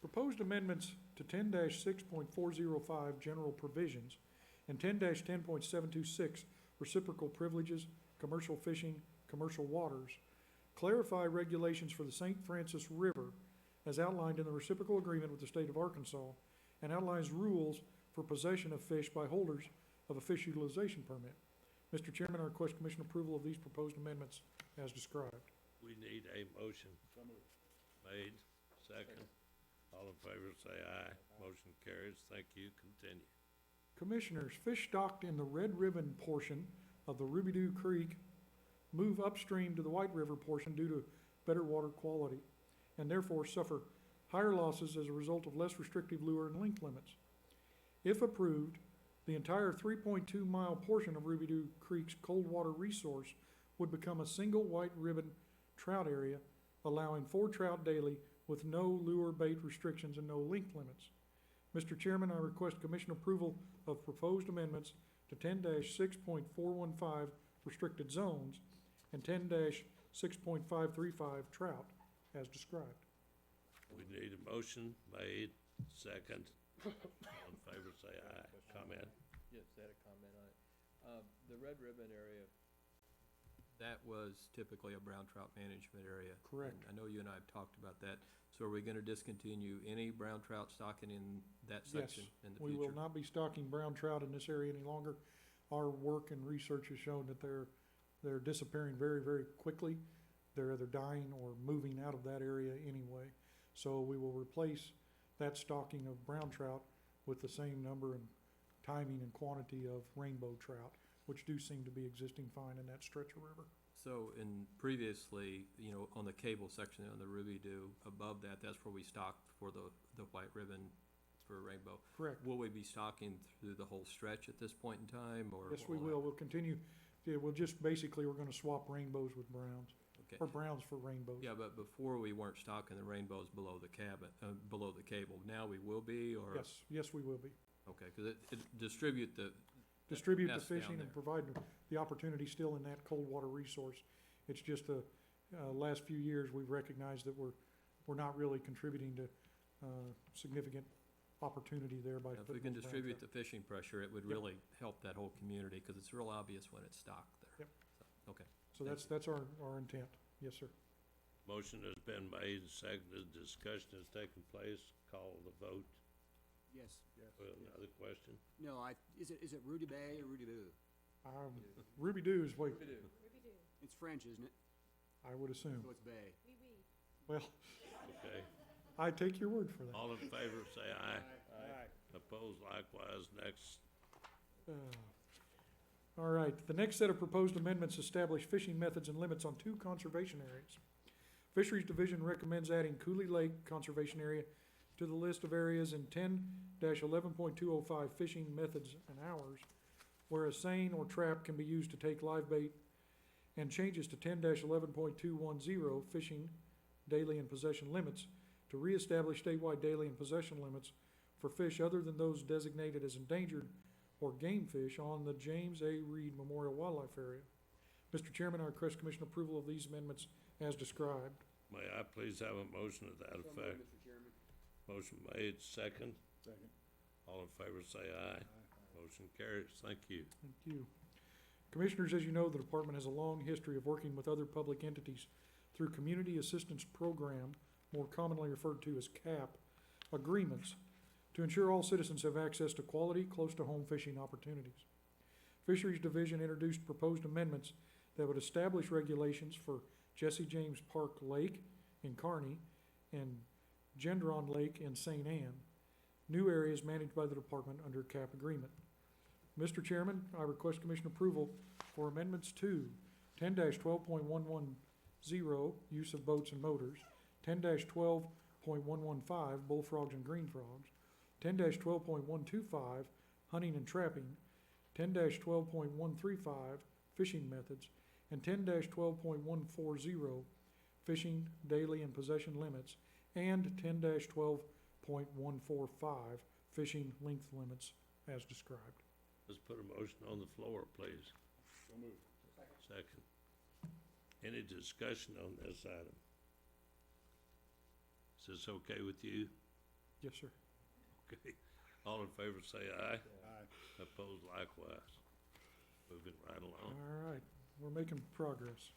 Proposed amendments to 10-6.405 general provisions and 10-10.726 reciprocal privileges, commercial fishing, commercial waters, clarify regulations for the St. Francis River as outlined in the reciprocal agreement with the state of Arkansas, and outlines rules for possession of fish by holders of a fish utilization permit. Mr. Chairman, I request commission approval of these proposed amendments as described. We need a motion. So moved. Made, second. All in favor say aye. Motion carries. Thank you. Continue. Commissioners, fish stocked in the Red Ribbon portion of the Ruby Doo Creek move upstream to the White River portion due to better water quality, and therefore suffer higher losses as a result of less restrictive lure and length limits. If approved, the entire 3.2-mile portion of Ruby Doo Creek's cold water resource would become a single White Ribbon trout area, allowing 4 trout daily with no lure bait restrictions and no length limits. Mr. Chairman, I request commission approval of proposed amendments to 10-6.415 restricted zones and 10-6.535 trout as described. We need a motion made, second. All in favor say aye. Comment? Yes, I had a comment on it. The Red Ribbon area, that was typically a brown trout management area. Correct. And I know you and I have talked about that. So are we gonna discontinue any brown trout stocking in that Yes, section in the we future? will not be stocking brown trout in this area any longer. Our work and research has shown that they're disappearing very, very quickly. They're either dying or moving out of that area anyway. So we will replace that stocking of brown trout with the same number and timing and quantity of rainbow trout, which do seem to be existing fine in that stretch of river. So in previously, you know, on the cable section on the Ruby Dew, above that, that's where we stocked for the white ribbon for rainbow. Correct. Will we be stocking through the whole stretch at this point in time, or? Yes, we will. We'll continue. Yeah, we'll just, basically, we're gonna swap rainbows with browns, Okay. or browns for rainbows. Yeah, but before we weren't stocking the rainbows below the below the cable. Now we will be, or? Yes, we will be. Okay, cause it distribute the. Distribute the mess down fishing and there. provide the opportunity still in that cold water resource. It's just the, last few years, we've recognized that we're not really contributing to, significant opportunity there by If we putting can those brown distribute trout. the fishing pressure, it would Yep. really help that whole community, cause it's real obvious when it's stocked there. Yep. So, okay. So that's our intent. Yes, sir. Motion has been made and seconded, discussion has taken place, call the vote. Yes. Another question? No, is it Rudy Bay or Rudy Boo? Ruby Dew is what It's French, isn't it? I would assume. So it's Bay. Well, Okay, I take your word for that. all in favor, say aye. Aye. Opposed likewise, next. All right, the next set of proposed amendments establish fishing methods and limits on 2 conservation areas. Fisheries Division recommends adding Cooley Lake Conservation Area to the list of areas in 10-11.205 fishing methods and hours, where a seine or trap can be used to take live bait, and changes to 10-11.210 fishing daily and possession limits to reestablish statewide daily and possession limits for fish other than those designated as endangered or game fish on the James A. Reed Memorial Wildlife Area. Mr. Chairman, I request Commission approval of these amendments as described. May I please have a motion to that effect? Mr. Chairman. Motion made, second. Second. All in favor, say aye. Motion carries. Thank you. Thank you. Commissioners, as you know, the department has a long history of working with other public entities through Community Assistance Program, more commonly referred to as CAP, agreements to ensure all citizens have access to quality, close-to-home fishing opportunities. Fisheries Division introduced proposed amendments that would establish regulations for Jesse James Park Lake in Kearney and Gendron Lake in St. Anne, new areas managed by the department under CAP agreement. Mr. Chairman, I request Commission approval for amendments to 10-12.110, use of boats and motors, 10-12.115, bullfrogs and green frogs, 10-12.125, hunting and trapping, 10-12.135, fishing methods, and 10-12.140, fishing daily and possession limits, and 10-12.145, fishing length limits as described. Let's put a motion on the floor, please. So moved. Second. Any discussion on this item? Is this okay with you? Yes, sir. Okay. All in favor, say aye. Aye. Opposed likewise. Moving right along. All right, we're making progress.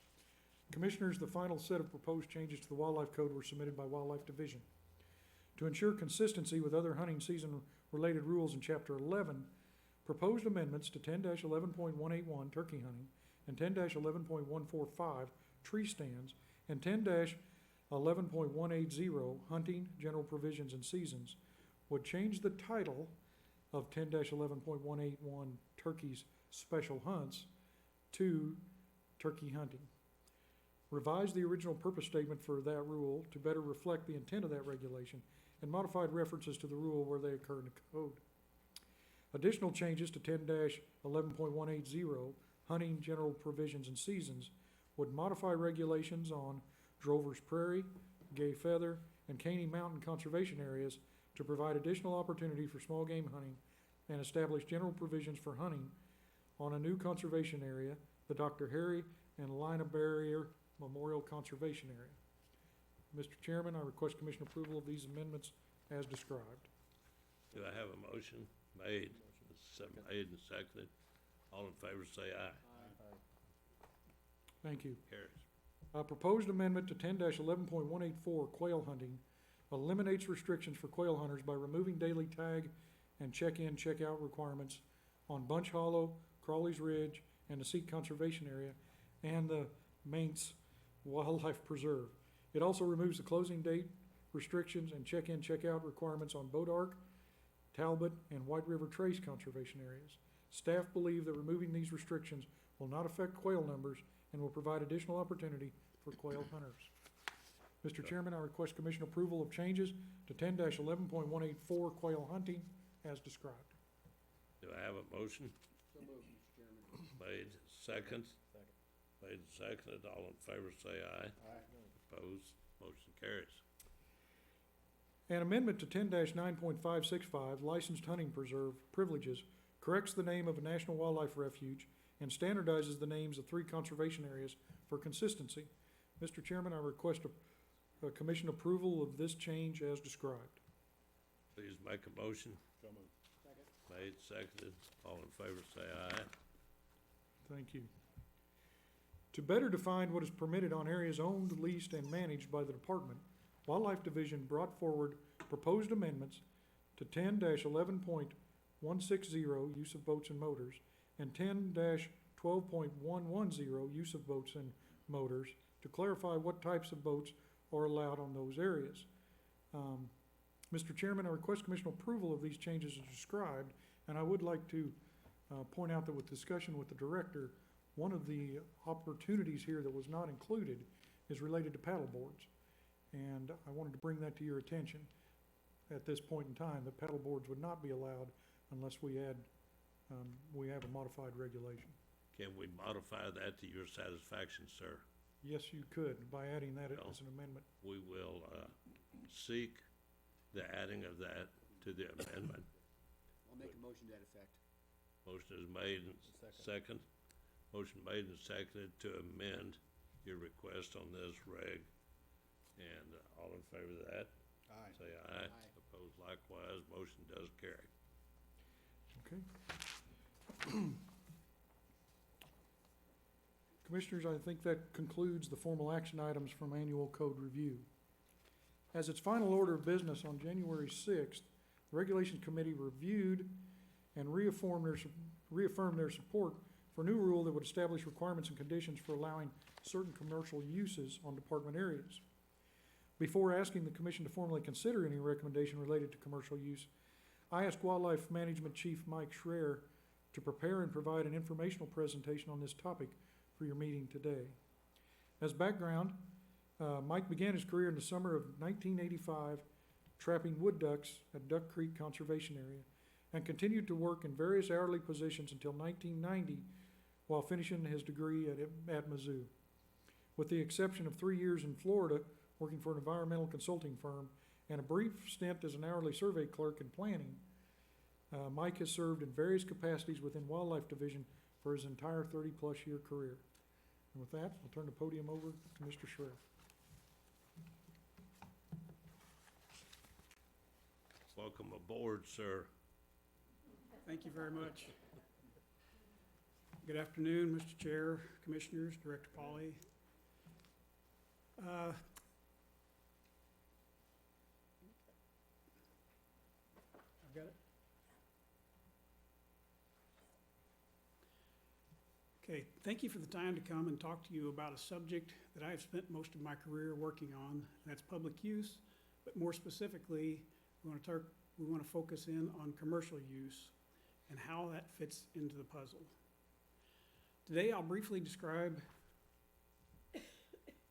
Commissioners, the final set of proposed changes to the Wildlife Code were submitted by Wildlife Division. To ensure consistency with other hunting season-related rules in Chapter 11, proposed amendments to 10-11.181 turkey hunting and 10-11.145 tree stands and 10-11.180 hunting, general provisions and seasons would change the title of 10-11.181 turkeys special hunts to turkey hunting. Revise the original purpose statement for that rule to better reflect the intent of that regulation and modified references to the rule where they occur in the code. Additional changes to 10-11.180, hunting, general provisions and seasons, would modify regulations on Drover's Prairie, Gay Feather, and Caney Mountain conservation areas to provide additional opportunity for small game hunting and establish general provisions for hunting on a new conservation area, the Dr. Harry and Lina Barrier Memorial Conservation Area. Mr. Chairman, I request Commission approval of these amendments as described. Do I have a motion? Made. Made and seconded. All in favor, say aye. Thank you. Carries. Proposed amendment to 10-11.184 quail hunting eliminates restrictions for quail hunters by removing daily tag and check-in, check-out requirements on Bunch Hollow, Crawley's Ridge, and the Seat Conservation Area, and the Mainz Wildlife Preserve. It also removes the closing date restrictions and check-in, check-out requirements on Boat Ark, Talbot, and White River Trace conservation areas. Staff believe that removing these restrictions will not affect quail numbers and will provide additional opportunity for quail hunters. Mr. Chairman, I request commission approval of changes to 10-11.184 quail hunting as described. Do I have a motion? So moved, Mr. Chairman. Made, second? Made and seconded, all in favor say aye. Aye. Opposed, motion carries. An amendment to 10-9.565 licensed hunting preserve privileges corrects the name of a national wildlife refuge and standardizes the names of 3 conservation areas for consistency. Mr. Chairman, I request a commission approval of this change as described. Please make a motion. So moved. Made, seconded, all in favor say aye. Thank you. To better define what is permitted on areas owned, leased, and managed by the department, Wildlife Division brought forward proposed amendments to 10-11.160, use of boats and motors, and 10-12.110, use of boats and motors, to clarify what types of boats are allowed on those areas. Mr. Chairman, I request commission approval of these changes as described, and I would like to point out that with discussion with the director, one of the opportunities here that was not included is related to paddle boards. And I wanted to bring that to your attention at this point in time, that paddle boards would not be allowed unless we have a modified regulation. Can we modify that to your satisfaction, sir? Yes, you could, by adding that Well, as an amendment. We will seek the adding of that to the amendment. I'll make a motion to that effect. Motion is made and second. Motion made and seconded to amend your request on this reg. And all in favor of that, Aye. say aye. Aye. Opposed likewise, motion does carry. Okay. Commissioners, I think that concludes the formal action items from annual code review. As its final order of business on January 6th, the Regulations Committee reviewed and reaffirmed their support for a new rule that would establish requirements and conditions for allowing certain commercial uses on department areas. Before asking the commission to formally consider any recommendation related to commercial use, I asked Wildlife Management Chief Mike Schreier to prepare and provide an informational presentation on this topic for your meeting today. As background, Mike began his career in the summer of 1985 trapping wood ducks at Duck Creek Conservation Area and continued to work in various hourly positions until 1990 while finishing his degree at Mizzou. With the exception of 3 years in Florida working for an environmental consulting firm and a brief stint as an hourly survey clerk in planning, Mike has served in various capacities within Wildlife Division for his entire 30-plus year career. And with that, I'll turn the podium over to Mr. Schreier. Welcome aboard, sir. Thank you very much. Good afternoon, Mr. Chair, Commissioners, Director Pauly. I've got it. Okay, thank you for the time to come and talk to you about a subject that I have spent most of my career working on, and that's public use, but more specifically, we want to focus in on commercial use and how that fits into the puzzle. Today, I'll briefly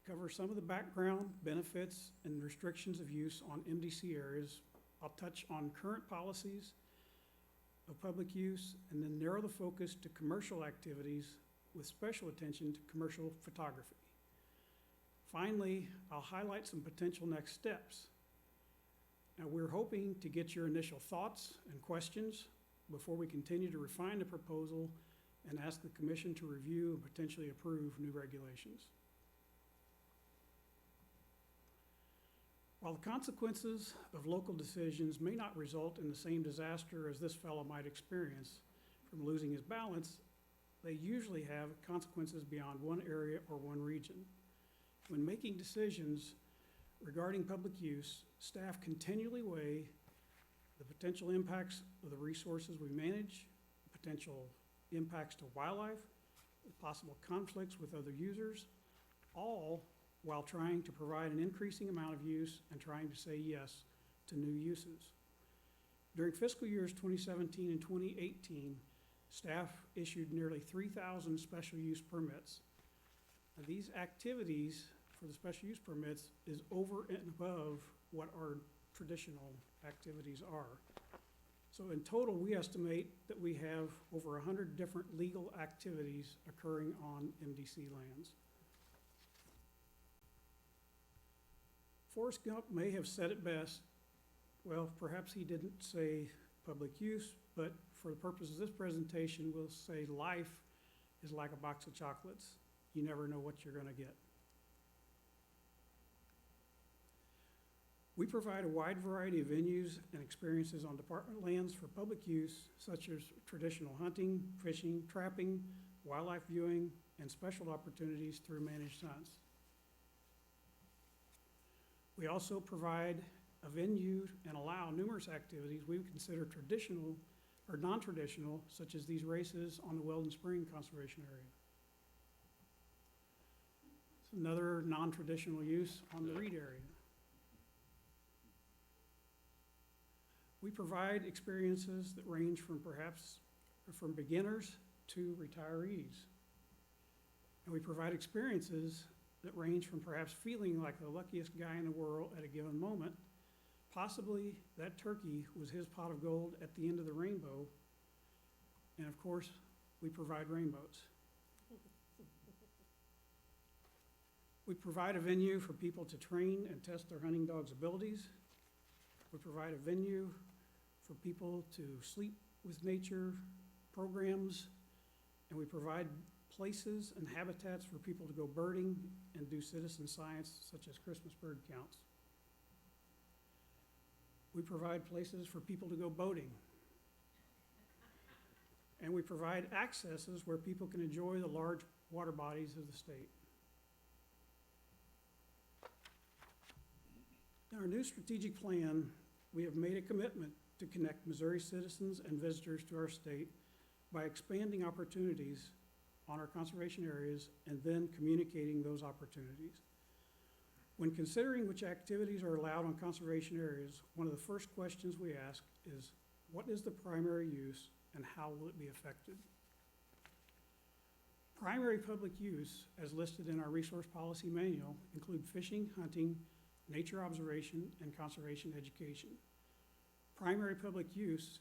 cover some of the background, benefits, and restrictions of use on MDC areas. I'll touch on current policies of public use, and then narrow the focus to commercial activities with special attention to commercial photography. Finally, I'll highlight some potential next steps. Now, we're hoping to get your initial thoughts and questions before we continue to refine the proposal and ask the Commission to review and potentially approve new regulations. While the consequences of local decisions may not result in the same disaster as this fellow might experience from losing his balance, they usually have consequences beyond one area or one region. When making decisions, regarding public use, staff continually weigh the potential impacts of the resources we manage, potential impacts to wildlife, possible conflicts with other users, all while trying to provide an increasing amount of use and trying to say yes to new uses. During fiscal years 2017 and 2018, staff issued nearly 3,000 special use permits. Now, these activities for the special use permits is over and above what our traditional activities are. So in total, we estimate that we have over 100 different legal activities occurring on MDC lands. Forrest Gump may have said it best. Well, perhaps he didn't say public use, but for the purpose of this presentation, we'll say life is like a box of chocolates. You never know what you're gonna get. We provide a wide variety of venues and experiences on department lands for public use, such as traditional hunting, fishing, trapping, wildlife viewing, and special opportunities through managed hunts. We also provide a venue and allow numerous activities we would consider traditional or non-traditional, such as these races on the Weldon Spring Conservation Area. It's another non-traditional use on the Reed area. We provide experiences that range from from beginners to retirees. And we provide experiences that range from perhaps feeling like the luckiest guy in the world at a given moment. Possibly that turkey was his pot of gold at the end of the rainbow. And of course, we provide rainbows. We provide a venue for people to train and test their hunting dog's abilities. We provide a venue for people to sleep with nature programs. And we provide places and habitats for people to go birding and do citizen science, such as Christmas bird counts. We provide places for people to go boating. And we provide accesses where people can enjoy the large water bodies of the state. In our new strategic plan, we have made a commitment to connect Missouri citizens and visitors to our state by expanding opportunities on our conservation areas and then communicating those opportunities. When considering which activities are allowed on conservation areas, one of the first questions we ask is, what is the primary use and how will it be affected? Primary public use, as listed in our resource policy manual, include fishing, hunting, nature observation, and conservation education. Primary public uses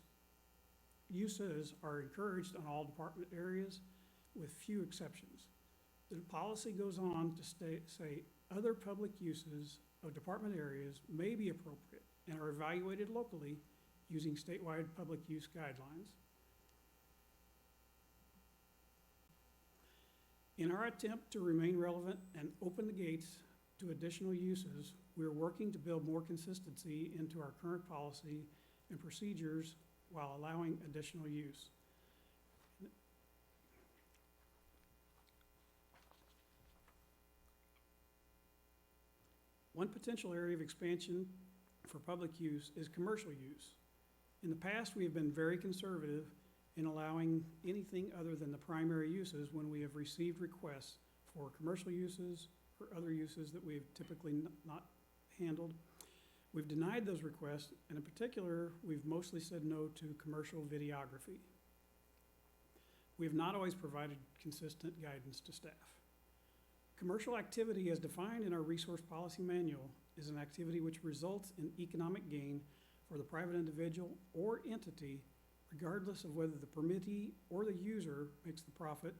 are encouraged on all department areas with few exceptions. The policy goes on to say other public uses of department areas may be appropriate and are evaluated locally using statewide public use guidelines. In our attempt to remain relevant and open the gates to additional uses, we are working to build more consistency into our current policy and procedures while allowing additional use. One potential area of expansion for public use is commercial use. In the past, we have been very conservative in allowing anything other than the primary uses when we have received requests for commercial uses or other uses that we have typically not handled. We've denied those requests, and in particular, we've mostly said no to commercial videography. We have not always provided consistent guidance to staff. Commercial activity, as defined in our resource policy manual, is an activity which results in economic gain for the private individual or entity, regardless of whether the permittee or the user makes the profit.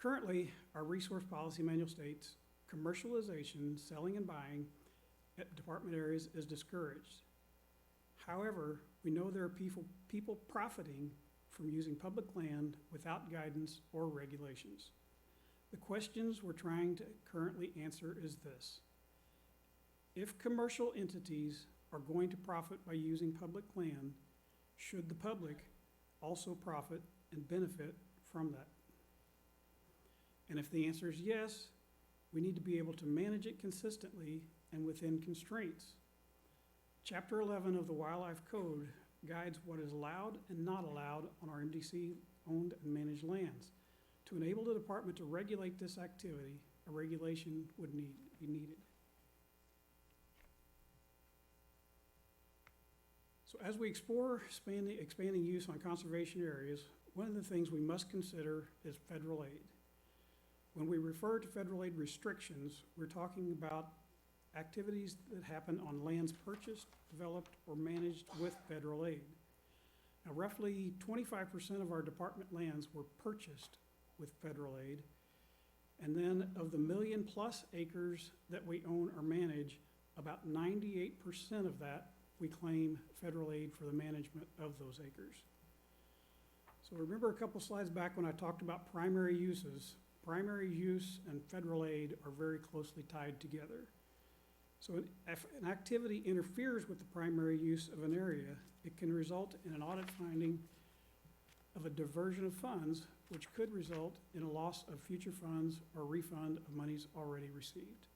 Currently, our resource policy manual states, commercialization, selling and buying at department areas is discouraged. However, we know there are people profiting from using public land without guidance or regulations. The questions we're trying to currently answer is this. If commercial entities are going to profit by using public land, should the public also profit and benefit from that? And if the answer is yes, We need to be able to manage it consistently and within constraints. Chapter 11 of the Wildlife Code guides what is allowed and not allowed on our MDC-owned and managed lands. To enable the department to regulate this activity, a regulation would be needed. So as we explore expanding use on conservation areas, one of the things we must consider is federal aid. When we refer to federal aid restrictions, we're talking about activities that happen on lands purchased, developed, or managed with federal aid. Now, roughly 25% of our department lands were purchased with federal aid, and then of the 1 million+ acres that we own or manage, about 98% of that we claim federal aid for the management of those acres. So remember a couple slides back when I talked about primary uses. Primary use and federal aid are very closely tied together. So if an activity interferes with the primary use of an area, it can result in an audit finding of a diversion of funds, which could result in a loss of future funds or refund of monies already received.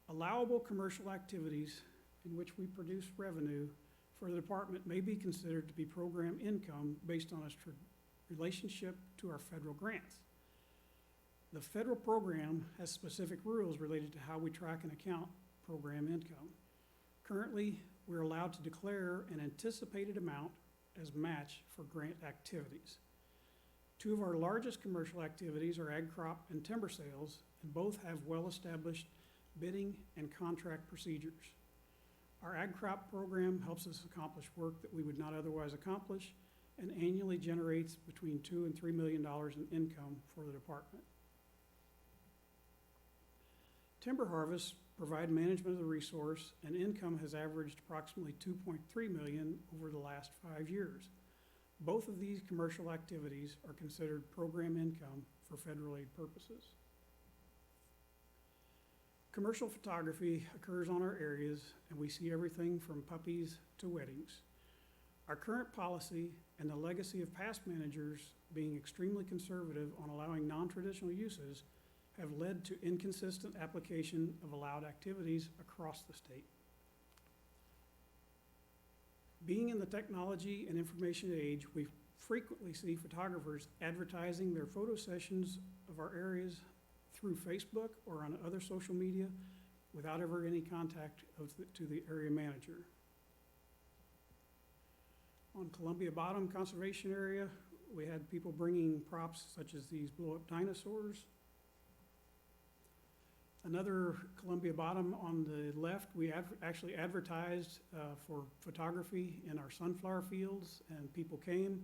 Allowable commercial activities in which we produce revenue for the department may be considered to be program income based on its relationship to our federal grants. The federal program has specific rules related to how we track and account program income. Currently, we're allowed to declare an anticipated amount as match for grant activities. Two of our largest commercial activities are ag crop and timber sales, and both have well-established bidding and contract procedures. Our ag crop program helps us accomplish work that we would not otherwise accomplish and annually generates between $2 and $3 million in income for the department. Timber harvests provide management of the resource, and income has averaged approximately $2.3 million over the last 5 years. Both of these commercial activities are considered program income for federal aid purposes. Commercial photography occurs on our areas, and we see everything from puppies to weddings. Our current policy and the legacy of past managers being extremely conservative on allowing non-traditional uses have led to inconsistent application of allowed activities across the state. Being in the technology and information age, we frequently see photographers advertising their photo sessions of our areas through Facebook or on other social media without ever any contact to the area manager. On Columbia Bottom Conservation Area, we had people bringing props such as these blow-up dinosaurs. Another Columbia Bottom on the left, we actually advertised for photography in our sunflower fields, and people came.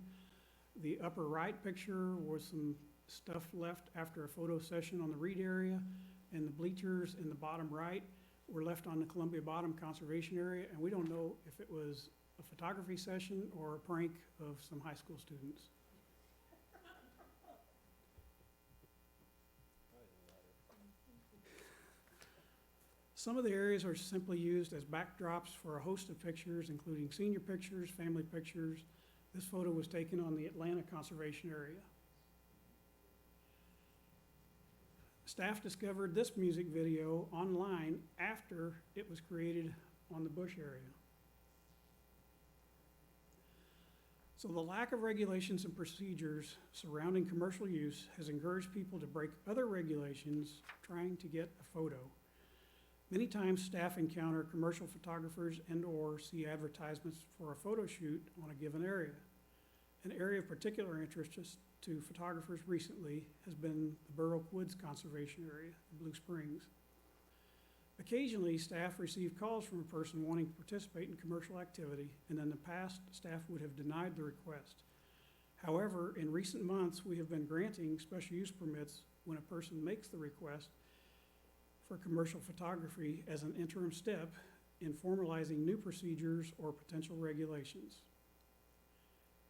The upper right picture was some stuff left after a photo session on the Reed area, and the bleachers in the bottom right were left on the Columbia Bottom Conservation Area, and we don't know if it was a photography session or a prank of some high school students. Some of the areas are simply used as backdrops for a host of pictures, including senior pictures, family pictures. This photo was taken on the Atlanta Conservation Area. Staff discovered this music video online after it was created on the Bush area. So the lack of regulations and procedures surrounding commercial use has encouraged people to break other regulations trying to get a photo. Many times staff encounter commercial photographers and/or see advertisements for a photo shoot on a given area. An area of particular interest to photographers recently has been the Burr Oak Woods Conservation Area in Blue Springs. Occasionally, staff receive calls from a person wanting to participate in commercial activity, and in the past, staff would have denied the request. However, in recent months, we have been granting special use permits when a person makes the request for commercial photography as an interim step in formalizing new procedures or potential regulations.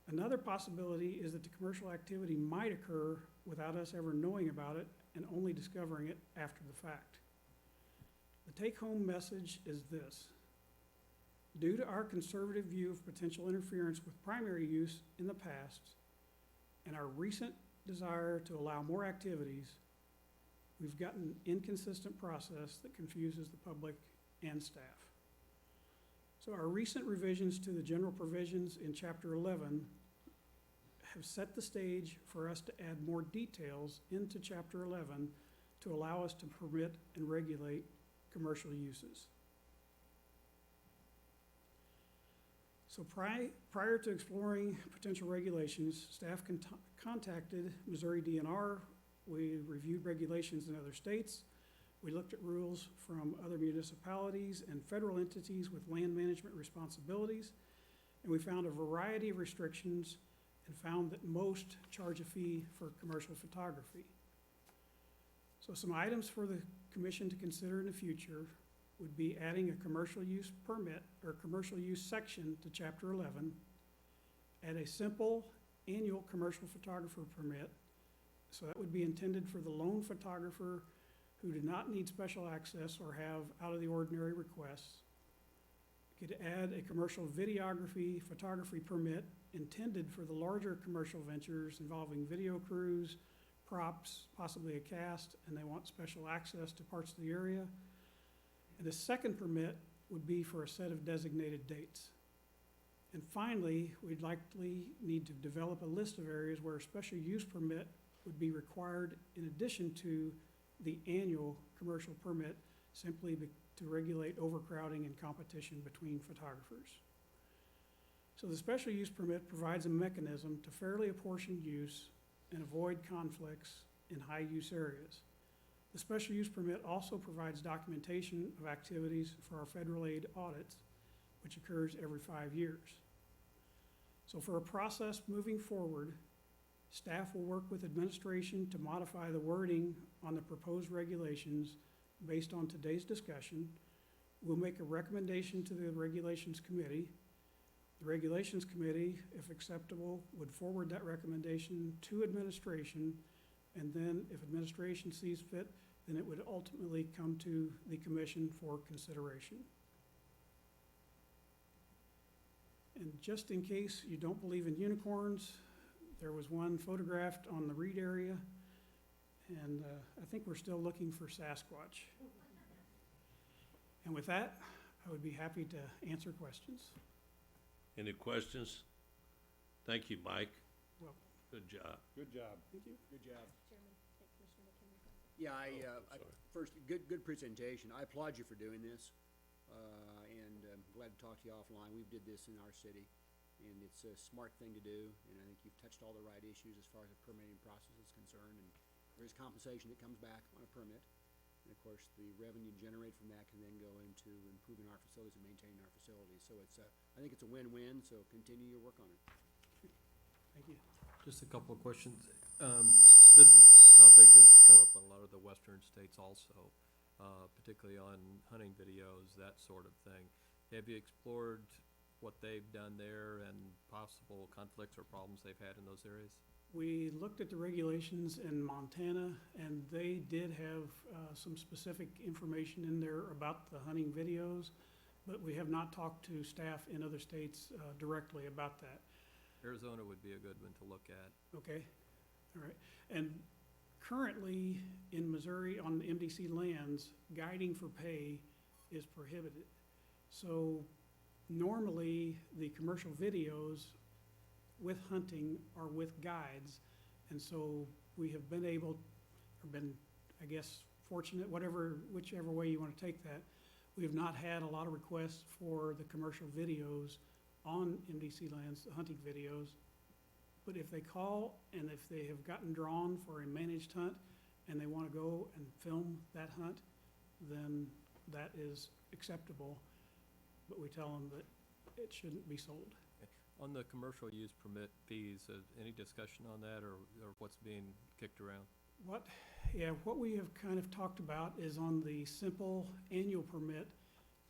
Another possibility is that the commercial activity might occur without us ever knowing about it and only discovering it after the fact. The take-home message is this: due to our conservative view of potential interference with primary use in the past and our recent desire to allow more activities, We've got an inconsistent process that confuses the public and staff. So our recent revisions to the general provisions in Chapter 11 have set the stage for us to add more details into Chapter 11 to allow us to permit and regulate commercial uses. So prior to exploring potential regulations, staff contacted Missouri DNR. We reviewed regulations in other states. We looked at rules from other municipalities and federal entities with land management responsibilities, and we found a variety of restrictions and found that most charge a fee for commercial photography. So some items for the commission to consider in the future would be adding a commercial use permit or commercial use section to Chapter 11, add a simple annual commercial photographer permit. So that would be intended for the lone photographer who do not need special access or have out of the ordinary requests. Could add a commercial videography photography permit intended for the larger commercial ventures involving video crews, props, possibly a cast, and they want special access to parts of the area. And the second permit would be for a set of designated dates. And finally, we'd likely need to develop a list of areas where a special use permit would be required in addition to the annual commercial permit, simply to regulate overcrowding and competition between photographers. So the special use permit provides a mechanism to fairly apportion use and avoid conflicts in high-use areas. The special use permit also provides documentation of activities for our federal aid audits, which occurs every 5 years. So for a process moving forward, staff will work with administration to modify the wording on the proposed regulations based on today's discussion. We'll make a recommendation to the Regulations Committee. The Regulations Committee, if acceptable, would forward that recommendation to administration, and then if administration sees fit, then it would ultimately come to the commission for consideration. And just in case you don't believe in unicorns, there was one photographed on the Reed area, and I think we're still looking for Sasquatch. And with that, I would be happy to answer questions. Any questions? Thank you, Mike. Well, Good job. Good job. thank you. Good job. Chairman, Commissioner McKinley. Yeah, I'm I, sorry. first, good presentation. I applaud you for doing this. And I'm glad to talk to you offline. We did this in our city, and it's a smart thing to do. And I think you've touched all the right issues as far as the permitting process is concerned. And there is compensation that comes back on a permit. And of course, the revenue generated from that can then go into improving our facilities and maintaining our facilities. So it's I think it's a win-win, so continue your work on it. Thank you. Just a couple of questions. Topic has come up on a lot of the western states also, particularly on hunting videos, that sort of thing. Have you explored what they've done there and possible conflicts or problems they've had in those areas? We looked at the regulations in Montana, and they did have some specific information in there about the hunting videos, but we have not talked to staff in other states directly about that. Arizona would be a good one to look at. Okay, all right. And currently in Missouri on MDC lands, guiding for pay is prohibited. So normally the commercial videos with hunting are with guides. And so we have been able, or been, I guess, fortunate, whichever way you want to take that. We have not had a lot of requests for the commercial videos on MDC lands, the hunting videos. But if they call and if they have gotten drawn for a managed hunt and they want to go and film that hunt, then that is acceptable. But we tell them that it shouldn't be sold. On the commercial use permit fees, any discussion on that or what's being kicked around? What we have kind of talked about is on the simple annual permit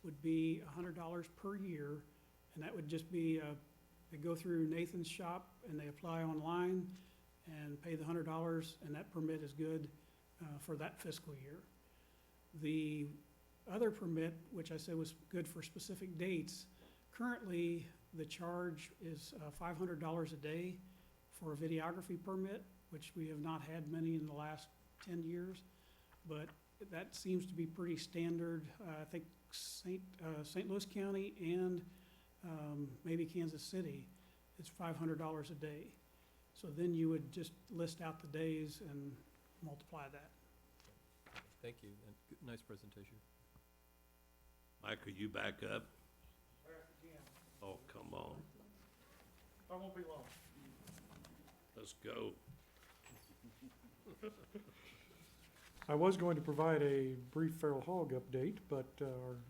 would be $100 per year. And that would just be, they go through Nathan's shop and they apply online and pay the $100, and that permit is good for that fiscal year. The other permit, which I said was good for specific dates, currently the charge is $500 a day for a videography permit, which we have not had many in the last 10 years. but that seems to be pretty standard. I think St. Louis County and, maybe Kansas City, it's $500 a day. So then you would just list out the days and multiply that. Thank you, and nice presentation. Mike, are you back up? Oh, come on, I won't be long. let's go. I was going to provide a brief feral hog update, but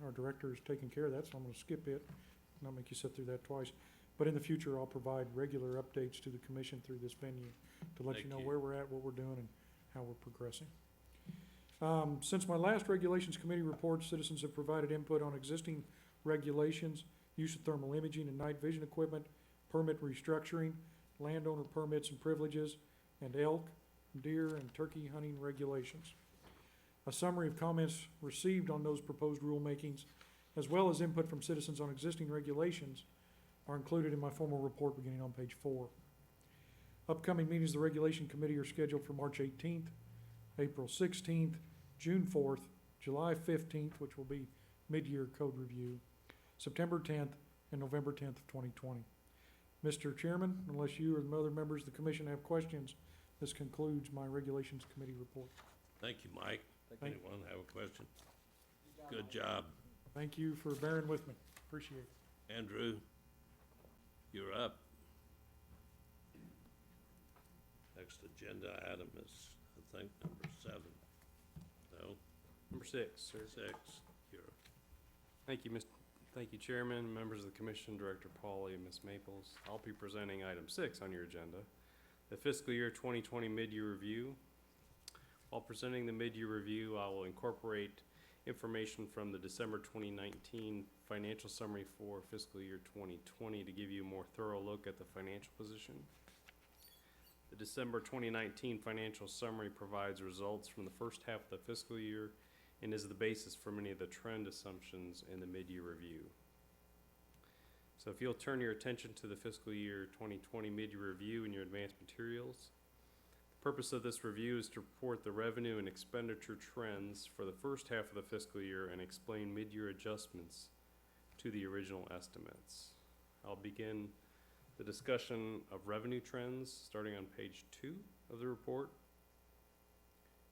our director is taking care of that, so I'm gonna skip it, not make you sit through that twice. But in the future, I'll provide regular updates to the commission through this venue to let you Thank know you. where we're at, what we're doing, and how we're progressing. Since my last Regulations Committee report, citizens have provided input on existing regulations, use of thermal imaging and night vision equipment, permit restructuring, landowner permits and privileges, and elk, deer, and turkey hunting regulations. A summary of comments received on those proposed rulemakings, as well as input from citizens on existing regulations, are included in my formal report beginning on page 4. Upcoming meetings of the Regulation Committee are scheduled for March 18th, April 16th, June 4th, July 15th, which will be mid-year code review, September 10th, and November 10th of 2020. Mr. Chairman, unless you or the other members of the commission have questions, this concludes my Regulations Committee report. Thank you, Mike. Thank- Anyone have a question? Good job. Thank you for bearing with me. Appreciate it. Andrew, you're up. Next agenda item is, I think, number 7. No, Number 6, sir. 6, you're, Thank you, Chairman, members of the Commission, Director Pauly, and Ms. Maples. I'll be presenting item 6 on your agenda, the fiscal year 2020 mid-year review. While presenting the mid-year review, I will incorporate information from the December 2019 financial summary for fiscal year 2020 to give you a more thorough look at the financial position. The December 2019 financial summary provides results from the first half of the fiscal year and is the basis for many of the trend assumptions in the mid-year review. So if you'll turn your attention to the fiscal year 2020 mid-year review in your advanced materials. The purpose of this review is to report the revenue and expenditure trends for the first half of the fiscal year and explain mid-year adjustments to the original estimates. I'll begin the discussion of revenue trends starting on page 2 of the report.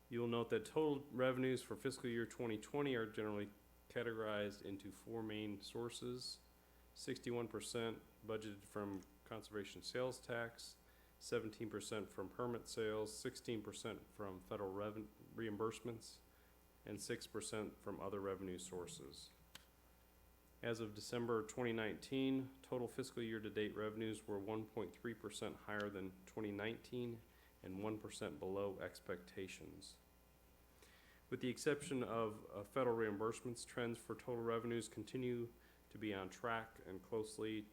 You'll note that total revenues for fiscal year 2020 are generally categorized into 4 main sources. 61% budgeted from conservation sales tax, 17% from permit sales, 16% from federal reimbursements, and 6% from other revenue sources. As of December 2019, total fiscal year-to-date revenues were 1.3% higher than 2019 and 1% below expectations. With the exception of federal reimbursements, trends for total revenues continue to be on track and closely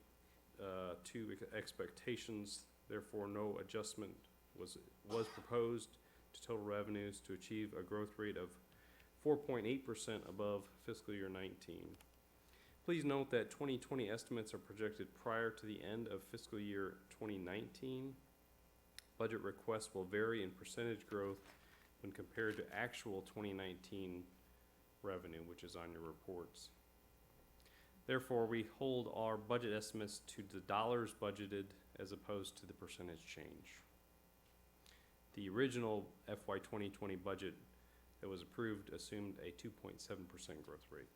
to expectations. Therefore, no adjustment was proposed to total revenues to achieve a growth rate of 4.8% above fiscal year 19. Please note that 2020 estimates are projected prior to the end of fiscal year 2019. Budget requests will vary in percentage growth when compared to actual 2019 revenue, which is on your reports. Therefore, we hold our budget estimates to the dollars budgeted as opposed to the percentage change. The original FY 2020 budget that was approved assumed a 2.7% growth rate.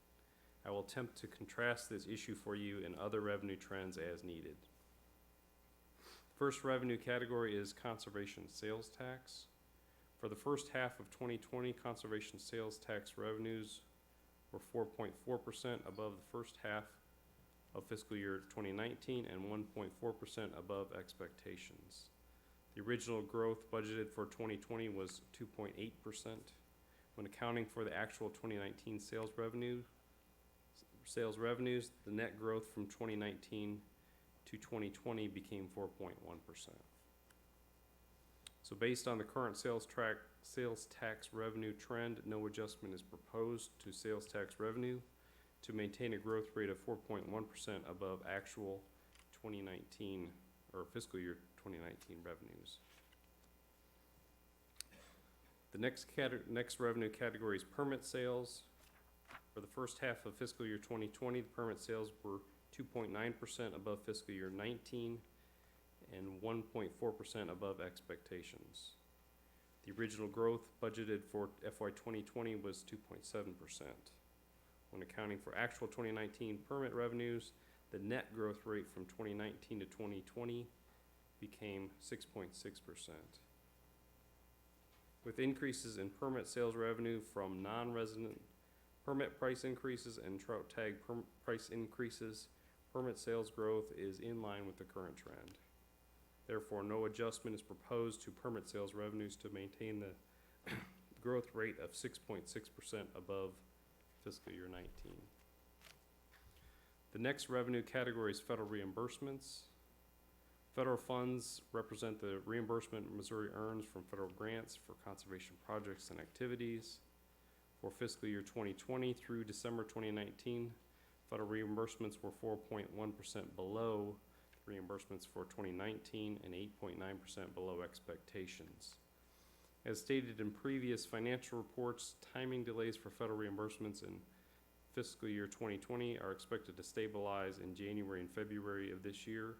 I will attempt to contrast this issue for you in other revenue trends as needed. First revenue category is conservation sales tax. For the first half of 2020, conservation sales tax revenues were 4.4% above the first half of fiscal year 2019 and 1.4% above expectations. The original growth budgeted for 2020 was 2.8%. When accounting for the actual 2019 sales revenues, the net growth from 2019 to 2020 became 4.1%. So based on the current sales tax revenue trend, no adjustment is proposed to sales tax revenue to maintain a growth rate of 4.1% above actual 2019 or fiscal year 2019 revenues. The next revenue category is permit sales. For the first half of fiscal year 2020, the permit sales were 2.9% above fiscal year 19 and 1.4% above expectations. The original growth budgeted for FY 2020 was 2.7%. When accounting for actual 2019 permit revenues, the net growth rate from 2019 to 2020 became 6.6%. With increases in permit sales revenue from non-resident permit price increases and trout tag price increases, permit sales growth is in line with the current trend. Therefore, no adjustment is proposed to permit sales revenues to maintain the growth rate of 6.6% above fiscal year 19. The next revenue category is federal reimbursements. Federal funds represent the reimbursement Missouri earns from federal grants for conservation projects and activities. For fiscal year 2020 through December 2019, federal reimbursements were 4.1% below reimbursements for 2019 and 8.9% below expectations. As stated in previous financial reports, timing delays for federal reimbursements in fiscal year 2020 are expected to stabilize in January and February of this year.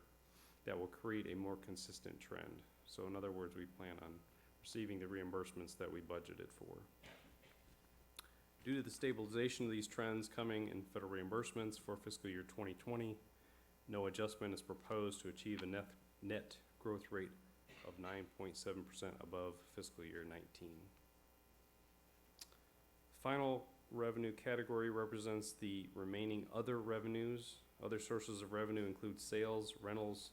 That will create a more consistent trend. So in other words, we plan on receiving the reimbursements that we budgeted for. Due to the stabilization of these trends coming in federal reimbursements for fiscal year 2020, no adjustment is proposed to achieve a net growth rate of 9.7% above fiscal year 19. Final revenue category represents the remaining other revenues. Other sources of revenue include sales, rentals,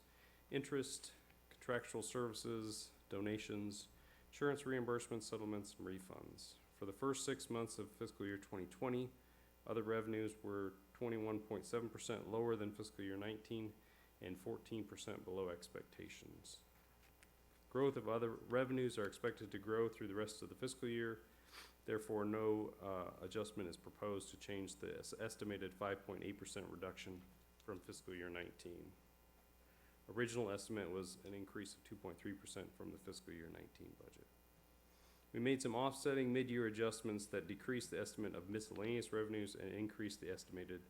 interest, contractual services, donations, insurance reimbursements, settlements, and refunds. For the first 6 months of fiscal year 2020, other revenues were 21.7% lower than fiscal year 19 and 14% below expectations. Growth of other revenues are expected to grow through the rest of the fiscal year. Therefore, no adjustment is proposed to change the estimated 5.8% reduction from fiscal year 19. Original estimate was an increase of 2.3% from the fiscal year 19 budget. We made some offsetting mid-year adjustments that decreased the estimate of miscellaneous revenues and increased the estimated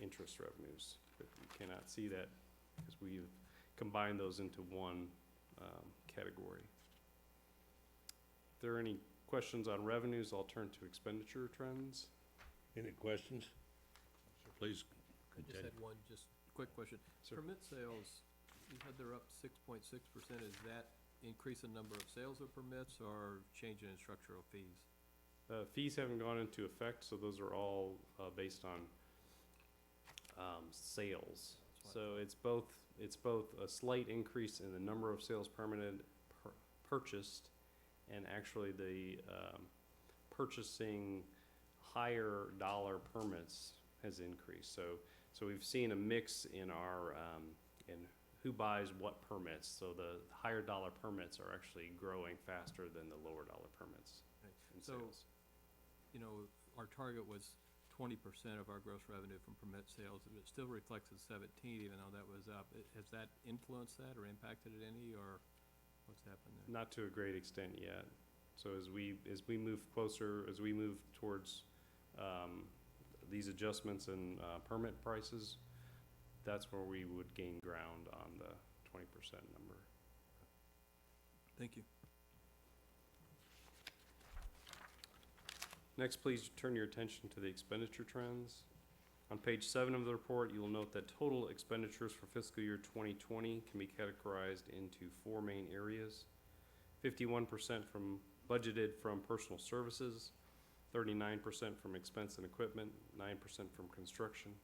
interest revenues. But you cannot see that because we've combined those into one category. If there are any questions on revenues, I'll turn to expenditure trends. Any questions? Please I just continue. had one, just quick question. Sir. Permit sales, you said they're up 6.6%. Is that increase in number of sales of permits or change in structural fees? Fees haven't gone into effect, so those are all based on sales. So it's both a slight increase in the number of sales purchased, and actually the purchasing higher dollar permits has increased. So we've seen a mix in our in who buys what permits. So the higher dollar permits are actually growing faster than the lower dollar permits in So, sales. you know, our target was 20% of our gross revenue from permit sales, and it still reflects at 17, even though that was up. Has that influenced that or impacted it any, or what's happened there? Not to a great extent yet. So as we move closer, as we move towards these adjustments in permit prices, that's where we would gain ground on the 20% number. Thank you. Next, please turn your attention to the expenditure trends. On page 7 of the report, you will note that total expenditures for fiscal year 2020 can be categorized into 4 main areas. 51% budgeted from personal services, 39% from expense and equipment, 9% from construction,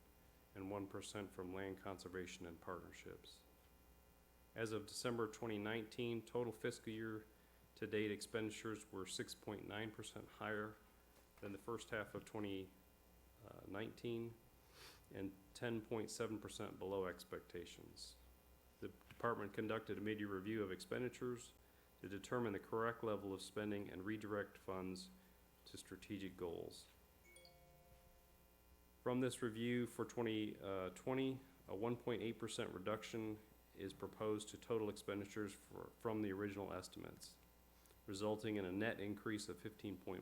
and 1% from land conservation and partnerships. As of December 2019, total fiscal year to date expenditures were 6.9% higher than the first half of 2019 and 10.7% below expectations. The department conducted a mid-year review of expenditures to determine the correct level of spending and redirect funds to strategic goals. From this review for 2020, a 1.8% reduction is proposed to total expenditures from the original estimates. resulting in a net increase of 15.1%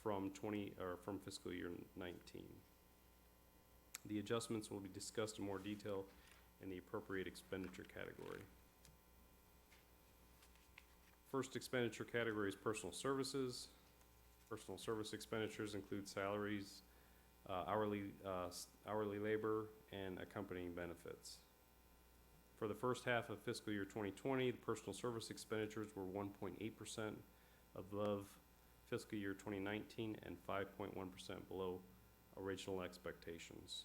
from fiscal year 19. The adjustments will be discussed in more detail in the appropriate expenditure category. First expenditure category is personal services. Personal service expenditures include salaries, hourly labor, and accompanying benefits. For the first half of fiscal year 2020, the personal service expenditures were 1.8% above fiscal year 2019 and 5.1% below original expectations.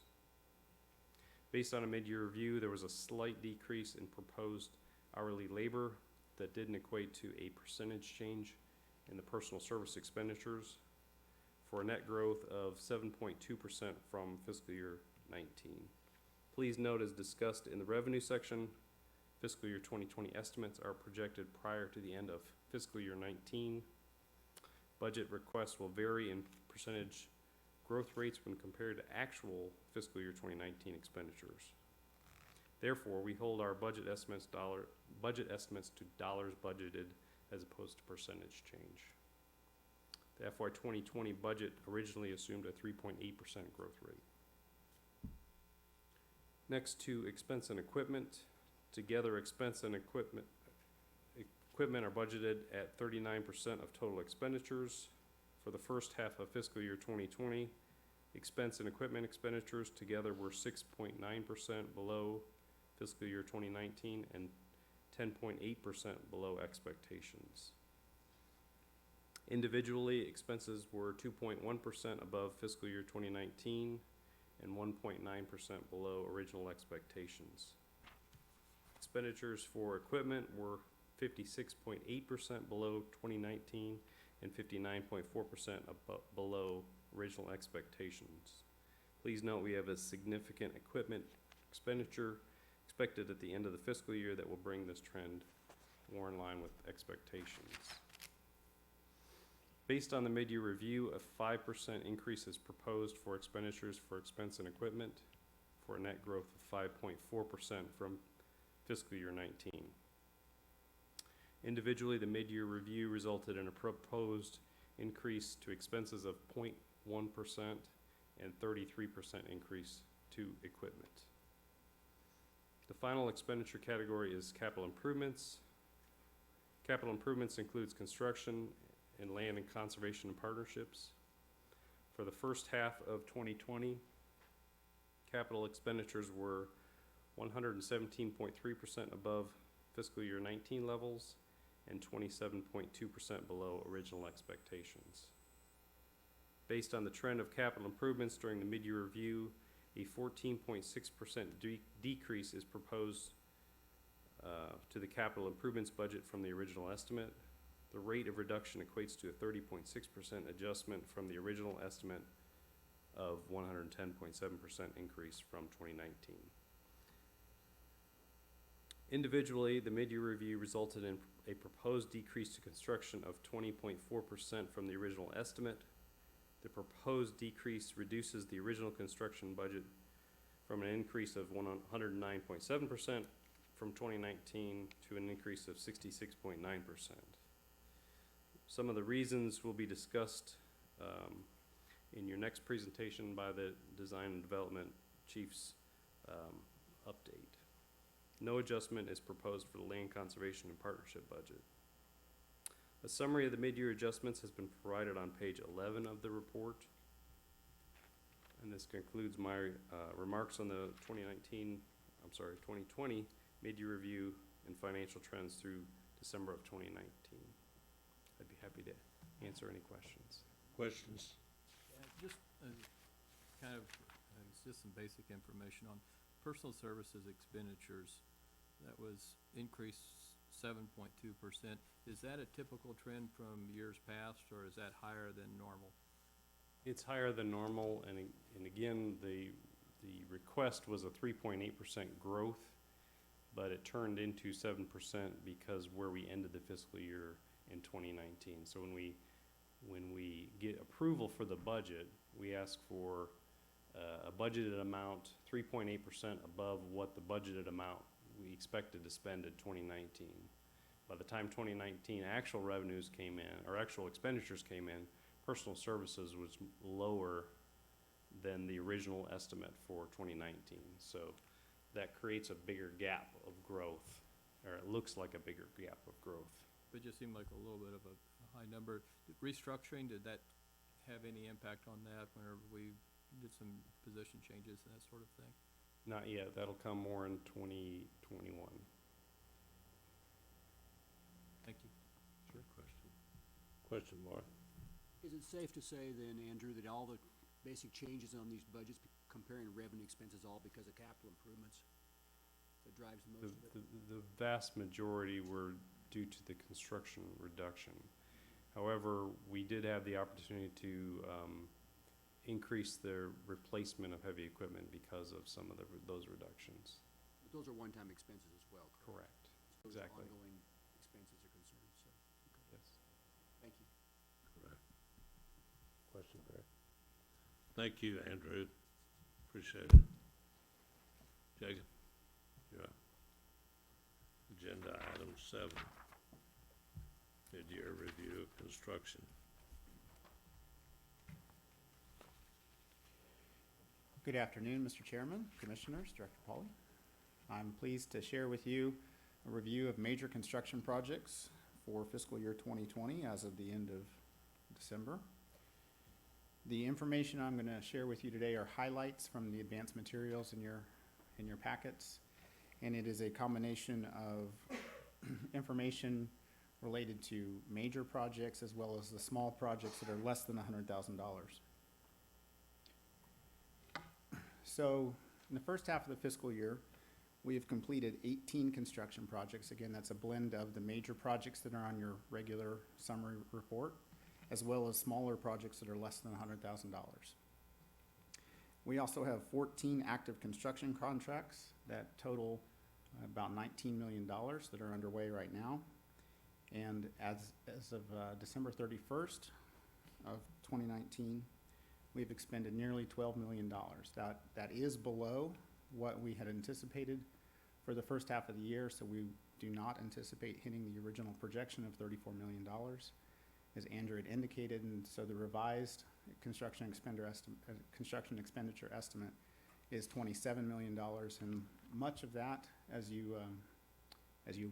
Based on a mid-year review, there was a slight decrease in proposed hourly labor that didn't equate to a percentage change in the personal service expenditures, for a net growth of 7.2% from fiscal year 19. Please note, as discussed in the revenue section, fiscal year 2020 estimates are projected prior to the end of fiscal year 19. Budget requests will vary in percentage growth rates when compared to actual fiscal year 2019 expenditures. Therefore, we hold our budget estimates to dollars budgeted as opposed to percentage change. The FY 2020 budget originally assumed a 3.8% growth rate. Next to expense and equipment. Together, expense and equipment are budgeted at 39% of total expenditures. For the first half of fiscal year 2020, expense and equipment expenditures together were 6.9% below fiscal year 2019 and 10.8% below expectations. Individually, expenses were 2.1% above fiscal year 2019 and 1.9% below original expectations. Expenditures for equipment were 56.8% below 2019 and 59.4% below original expectations. Please note we have a significant equipment expenditure expected at the end of the fiscal year that will bring this trend more in line with expectations. Based on the mid-year review, a 5% increase is proposed for expenditures for expense and equipment, for a net growth of 5.4% from fiscal year 19. Individually, the mid-year review resulted in a proposed increase to expenses of 0.1% and 33% increase to equipment. The final expenditure category is capital improvements. Capital improvements includes construction and land and conservation and partnerships. For the first half of 2020, capital expenditures were 117.3% above fiscal year 19 levels and 27.2% below original expectations. Based on the trend of capital improvements during the mid-year review, a 14.6% decrease is proposed to the capital improvements budget from the original estimate. The rate of reduction equates to a 30.6% adjustment from the original estimate of 110.7% increase from 2019. Individually, the mid-year review resulted in a proposed decrease to construction of 20.4% from the original estimate. The proposed decrease reduces the original construction budget from an increase of 109.7% from 2019 to an increase of 66.9%. Some of the reasons will be discussed in your next presentation by the Design and Development Chief's update. No adjustment is proposed for the Land Conservation and Partnership budget. A summary of the mid-year adjustments has been provided on page 11 of the report. And this concludes my remarks on the 2020 mid-year review and financial trends through December of 2019. I'd be happy to answer any questions. Questions? Just kind of, it's just some basic information on personal services expenditures. That was increased 7.2%. Is that a typical trend from years past, or is that higher than normal? It's higher than normal, and again, the request was a 3.8% growth, but it turned into 7% because where we ended the fiscal year in 2019. So when we get approval for the budget, we ask for a budgeted amount 3.8% above what the budgeted amount we expected to spend in 2019. By the time 2019 actual revenues came in, or actual expenditures came in, personal services was lower than the original estimate for 2019. So that creates a bigger gap of growth, or it looks like a bigger gap of growth. It just seemed like a little bit of a high number. Restructuring, did that have any impact on that whenever we did some position changes and that sort of thing? Not yet, that'll come more in 2021. Thank you. Sure, question, Mark? Is it safe to say then, Andrew, that all the basic changes on these budgets, comparing revenue expenses, all because of capital improvements? That drives most of it? The vast majority were due to the construction reduction. However, we did have the opportunity to increase the replacement of heavy equipment because of some of those reductions. But those are one-time expenses as well, correct? Correct, As far as exactly. ongoing expenses are concerned, so, okay. Yes. Thank you. Correct. Question, Greg? Thank you, Andrew. Appreciate it. Jacob, you're up. Agenda item 7, mid-year review of construction. Good afternoon, Mr. Chairman, Commissioners, Director Pauly. I'm pleased to share with you a review of major construction projects for fiscal year 2020 as of the end of December. The information I'm going to share with you today are highlights from the advanced materials in your packets, and it is a combination of information related to major projects as well as the small projects that are less than $100,000. So, in the first half of the fiscal year, we have completed 18 construction projects. Again, that's a blend of the major projects that are on your regular summary report, as well as smaller projects that are less than $100,000. We also have 14 active construction contracts that total about $19 million that are underway right now. And as of December 31st of 2019, we've expended nearly $12 million. That is below what we had anticipated for the first half of the year, so we do not anticipate hitting the original projection of $34 million, as Andrew had indicated, and so the revised construction expenditure estimate is $27 million, and much of that, as you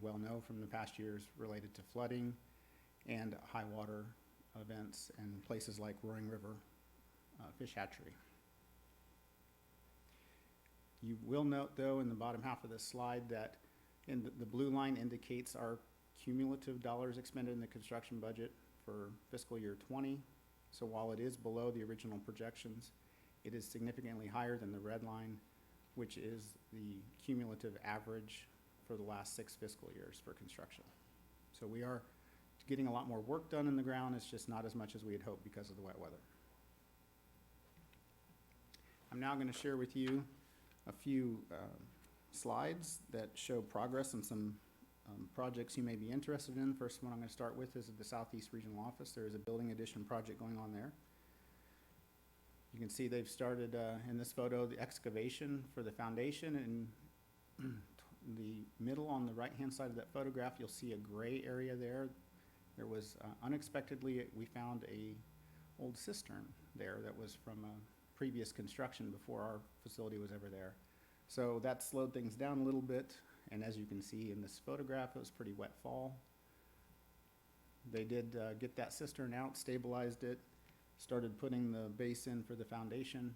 well know from the past years, related to flooding and high water events in places like Roaring River Fish Hatchery. You will note, though, in the bottom half of this slide that the blue line indicates our cumulative dollars expended in the construction budget for fiscal year 20. So while it is below the original projections, it is significantly higher than the red line, which is the cumulative average for the last 6 fiscal years for construction. So we are getting a lot more work done in the ground. It's just not as much as we had hoped because of the wet weather. I'm now going to share with you a few slides that show progress on some projects you may be interested in. The first one I'm going to start with is at the Southeast Regional Office. There is a building addition project going on there. You can see they've started in this photo the excavation for the foundation, and the middle on the right hand side of that photograph you'll see a gray area there. There was unexpectedly we found a old cistern there that was from a previous construction before our facility was ever there. So that slowed things down a little bit, and as you can see in this photograph, it was a pretty wet fall. They did get that cistern out, stabilized it, started putting the base in for the foundation.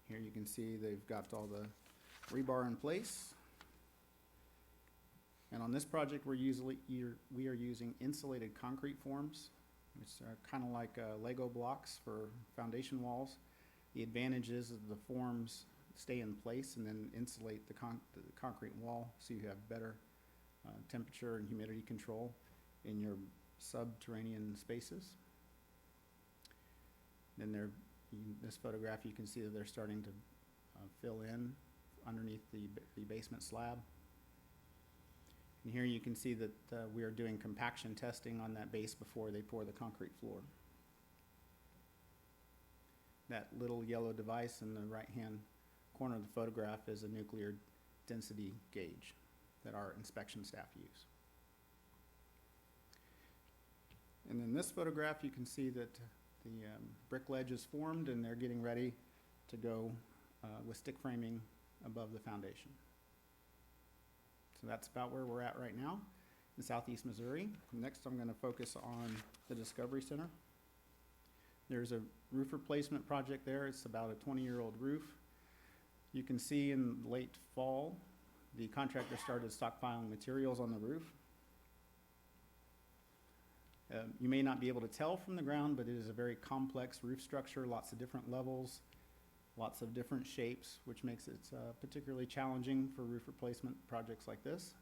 Here you can see they've got all the rebar in place. And on this project, we are using insulated concrete forms, which are kind of like Lego blocks for foundation walls. The advantage is that the forms stay in place and then insulate the concrete wall, so you have better temperature and humidity control in your subterranean spaces. Then in this photograph, you can see that they're starting to fill in underneath the basement slab. And here you can see that we are doing compaction testing on that base before they pour the concrete floor. That little yellow device in the right-hand corner of the photograph is a nuclear density gauge. that our inspection staff use. And in this photograph, you can see that the brick ledge is formed and they're getting ready to go with stick framing above the foundation. So that's about where we're at right now in southeast Missouri. Next, I'm going to focus on the Discovery Center. There's a roof replacement project there. It's about a 20-year-old roof. You can see in late fall, the contractor started stockpiling materials on the roof. You may not be able to tell from the ground, but it is a very complex roof structure, lots of different levels, lots of different shapes, which makes it particularly challenging for roof replacement projects like this.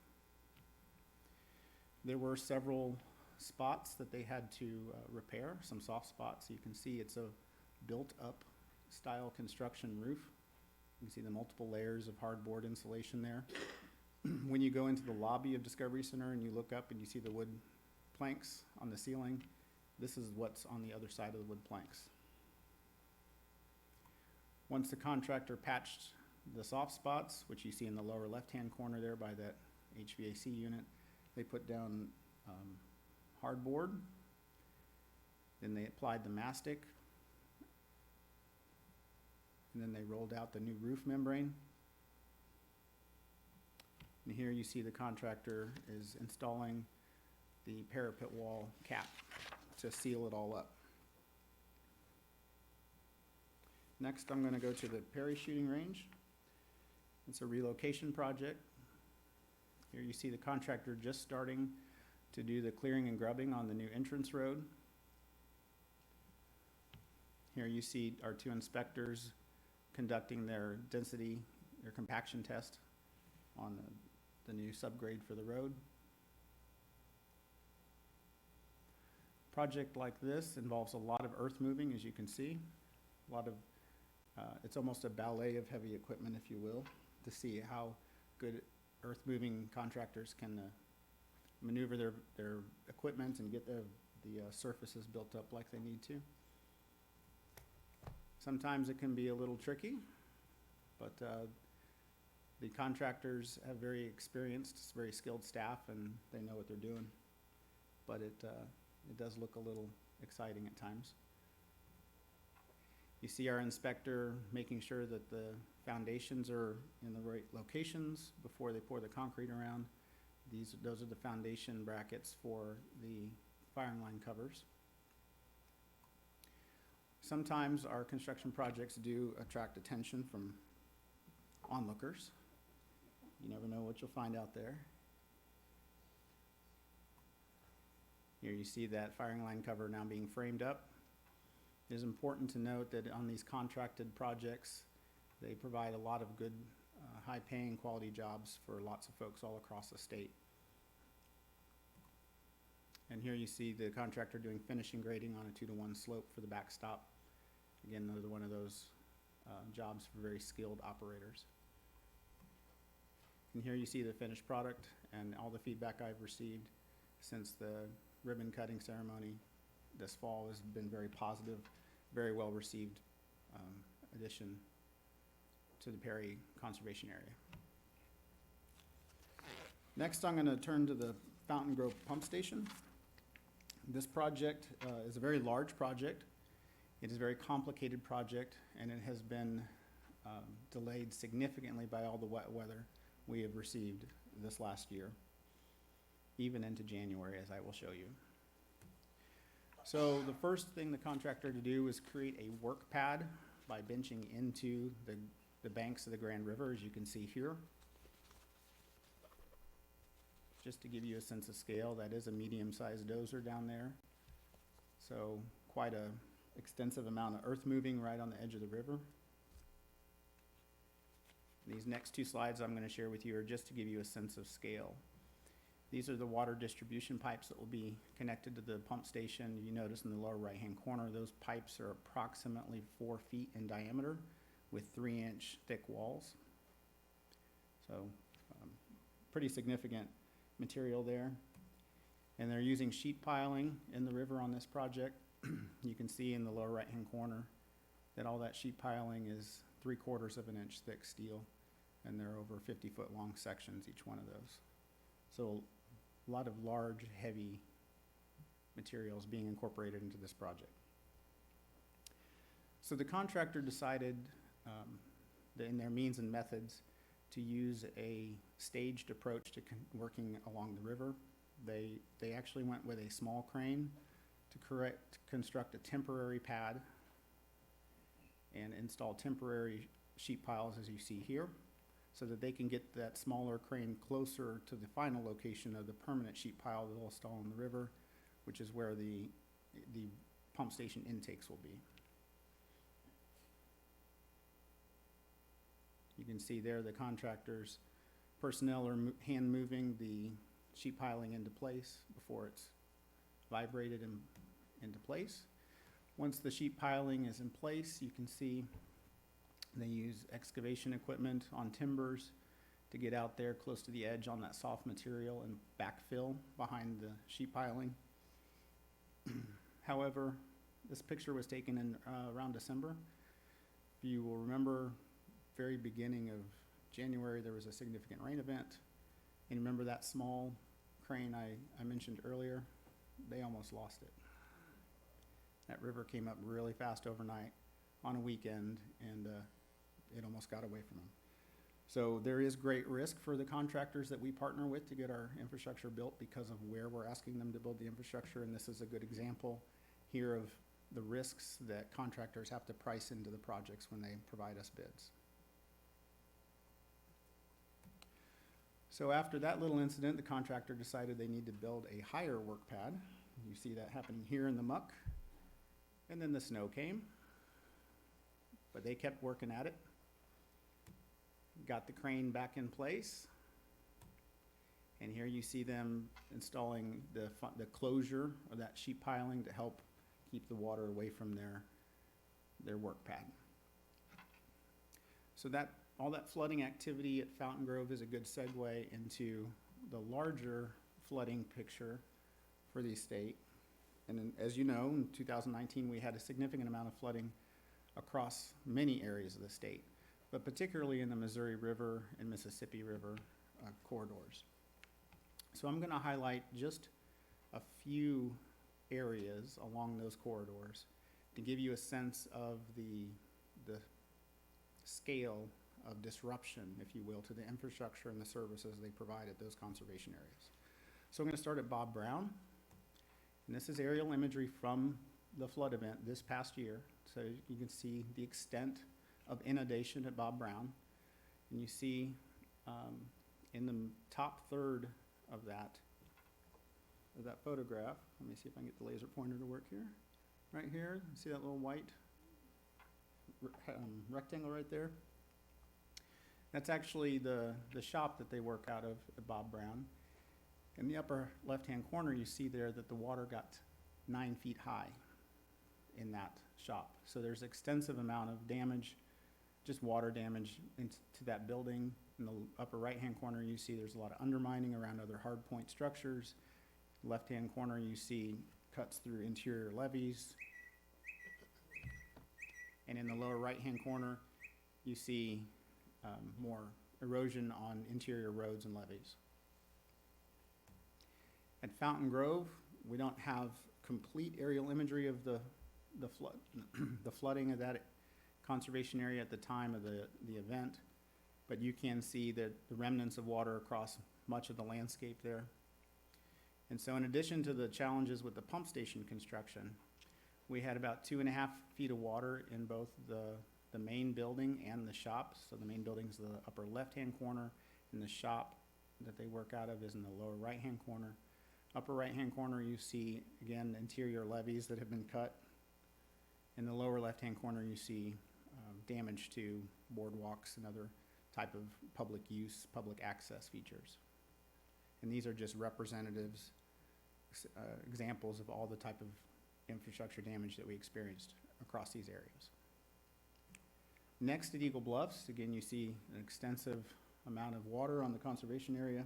There were several spots that they had to repair, some soft spots. You can see it's a built-up style construction roof. You can see the multiple layers of hardboard insulation there. When you go into the lobby of Discovery Center and you look up and you see the wood planks on the ceiling, this is what's on the other side of the wood planks. Once the contractor patched the soft spots, which you see in the lower left-hand corner there by that HVAC unit, they put down hardboard, then they applied the mastic, and then they rolled out the new roof membrane. And here you see the contractor is installing the parapet wall cap to seal it all up. Next, I'm going to go to the Perry shooting range. It's a relocation project. Here you see the contractor just starting to do the clearing and grubbing on the new entrance road. Here you see our two inspectors conducting their density, their compaction test on the new subgrade for the road. Project like this involves a lot of earth moving, as you can see. A lot of, it's almost a ballet of heavy equipment, if you will, to see how good earth moving contractors can maneuver their equipment and get the surfaces built up like they need to. Sometimes it can be a little tricky, but the contractors have very experienced, very skilled staff, and they know what they're doing. But it does look a little exciting at times. You see our inspector making sure that the foundations are in the right locations before they pour the concrete around. Those are the foundation brackets for the firing line covers. Sometimes our construction projects do attract attention from onlookers. You never know what you'll find out there. Here you see that firing line cover now being framed up. It is important to note that on these contracted projects, they provide a lot of good, high-paying quality jobs for lots of folks all across the state. And here you see the contractor doing finishing grading on a 2-to-1 slope for the backstop. Again, another one of those jobs for very skilled operators. And here you see the finished product and all the feedback I've received since the ribbon cutting ceremony this fall has been very positive, very well received addition to the Perry Conservation Area. Next, I'm going to turn to the Fountain Grove Pump Station. This project is a very large project. It is a very complicated project, and it has been delayed significantly by all the wet weather we have received this last year, even into January, as I will show you. So the first thing the contractor had to do was create a work pad by benching into the banks of the Grand River, as you can see here. Just to give you a sense of scale, that is a medium-sized dozer down there. So quite a extensive amount of earth moving right on the edge of the river. These next two slides I'm going to share with you are just to give you a sense of scale. These are the water distribution pipes that will be connected to the pump station. You notice in the lower right-hand corner, those pipes are approximately 4 feet in diameter with 3-inch thick walls. So pretty significant material there. And they're using sheet piling in the river on this project. You can see in the lower right-hand corner that all that sheet piling is 3/4 of an inch thick steel, and they're over 50-foot long sections, each one of those. So a lot of large, heavy materials being incorporated into this project. So the contractor decided, that in their means and methods, to use a staged approach to working along the river. They actually went with a small crane to construct a temporary pad and install temporary sheet piles, as you see here, so that they can get that smaller crane closer to the final location of the permanent sheet pile that they'll install in the river, which is where the pump station intakes will be. You can see there the contractor's personnel are hand moving the sheet piling into place before it's vibrated into place. Once the sheet piling is in place, you can see they use excavation equipment on timbers to get out there close to the edge on that soft material and backfill behind the sheet piling. However, this picture was taken in around December. You will remember very beginning of January, there was a significant rain event. And remember that small crane I mentioned earlier? They almost lost it. That river came up really fast overnight on a weekend, and it almost got away from them. So there is great risk for the contractors that we partner with to get our infrastructure built because of where we're asking them to build the infrastructure, and this is a good example here of the risks that contractors have to price into the projects when they provide us bids. So after that little incident, the contractor decided they need to build a higher work pad. You see that happening here in the muck. And then the snow came, but they kept working at it. Got the crane back in place. And here you see them installing the closure of that sheet piling to help keep the water away from their work pad. So all that flooding activity at Fountain Grove is a good segue into the larger flooding picture for the estate. And then, as you know, in 2019, we had a significant amount of flooding across many areas of the state, but particularly in the Missouri River and Mississippi River corridors. So I'm going to highlight just a few areas along those corridors to give you a sense of the scale of disruption, if you will, to the infrastructure and the services they provide at those conservation areas. So I'm going to start at Bob Brown. And this is aerial imagery from the flood event this past year. So you can see the extent of inundation at Bob Brown. And you see in the top third of that photograph, let me see if I can get the laser pointer to work here. Right here, see that little white rectangle right there? That's actually the shop that they work out of at Bob Brown. In the upper left-hand corner, you see there that the water got 9 feet high in that shop. So there's extensive amount of damage, just water damage to that building. In the upper right-hand corner, you see there's a lot of undermining around other hard point structures. Left-hand corner, you see cuts through interior levees. And in the lower right-hand corner, you see more erosion on interior roads and levees. At Fountain Grove, we don't have complete aerial imagery of the flood, the flooding of that conservation area at the time of the event, but you can see that the remnants of water across much of the landscape there. And so in addition to the challenges with the pump station construction, we had about 2.5 feet of water in both the main building and the shop. So the main building is the upper left-hand corner, and the shop that they work out of is in the lower right-hand corner. Upper right-hand corner, you see, again, interior levees that have been cut. In the lower left-hand corner, you see damage to boardwalks and other type of public use, public access features. And these are just representatives, examples of all the type of infrastructure damage that we experienced across these areas. Next at Eagle Bluffs, again, you see an extensive amount of water on the conservation area.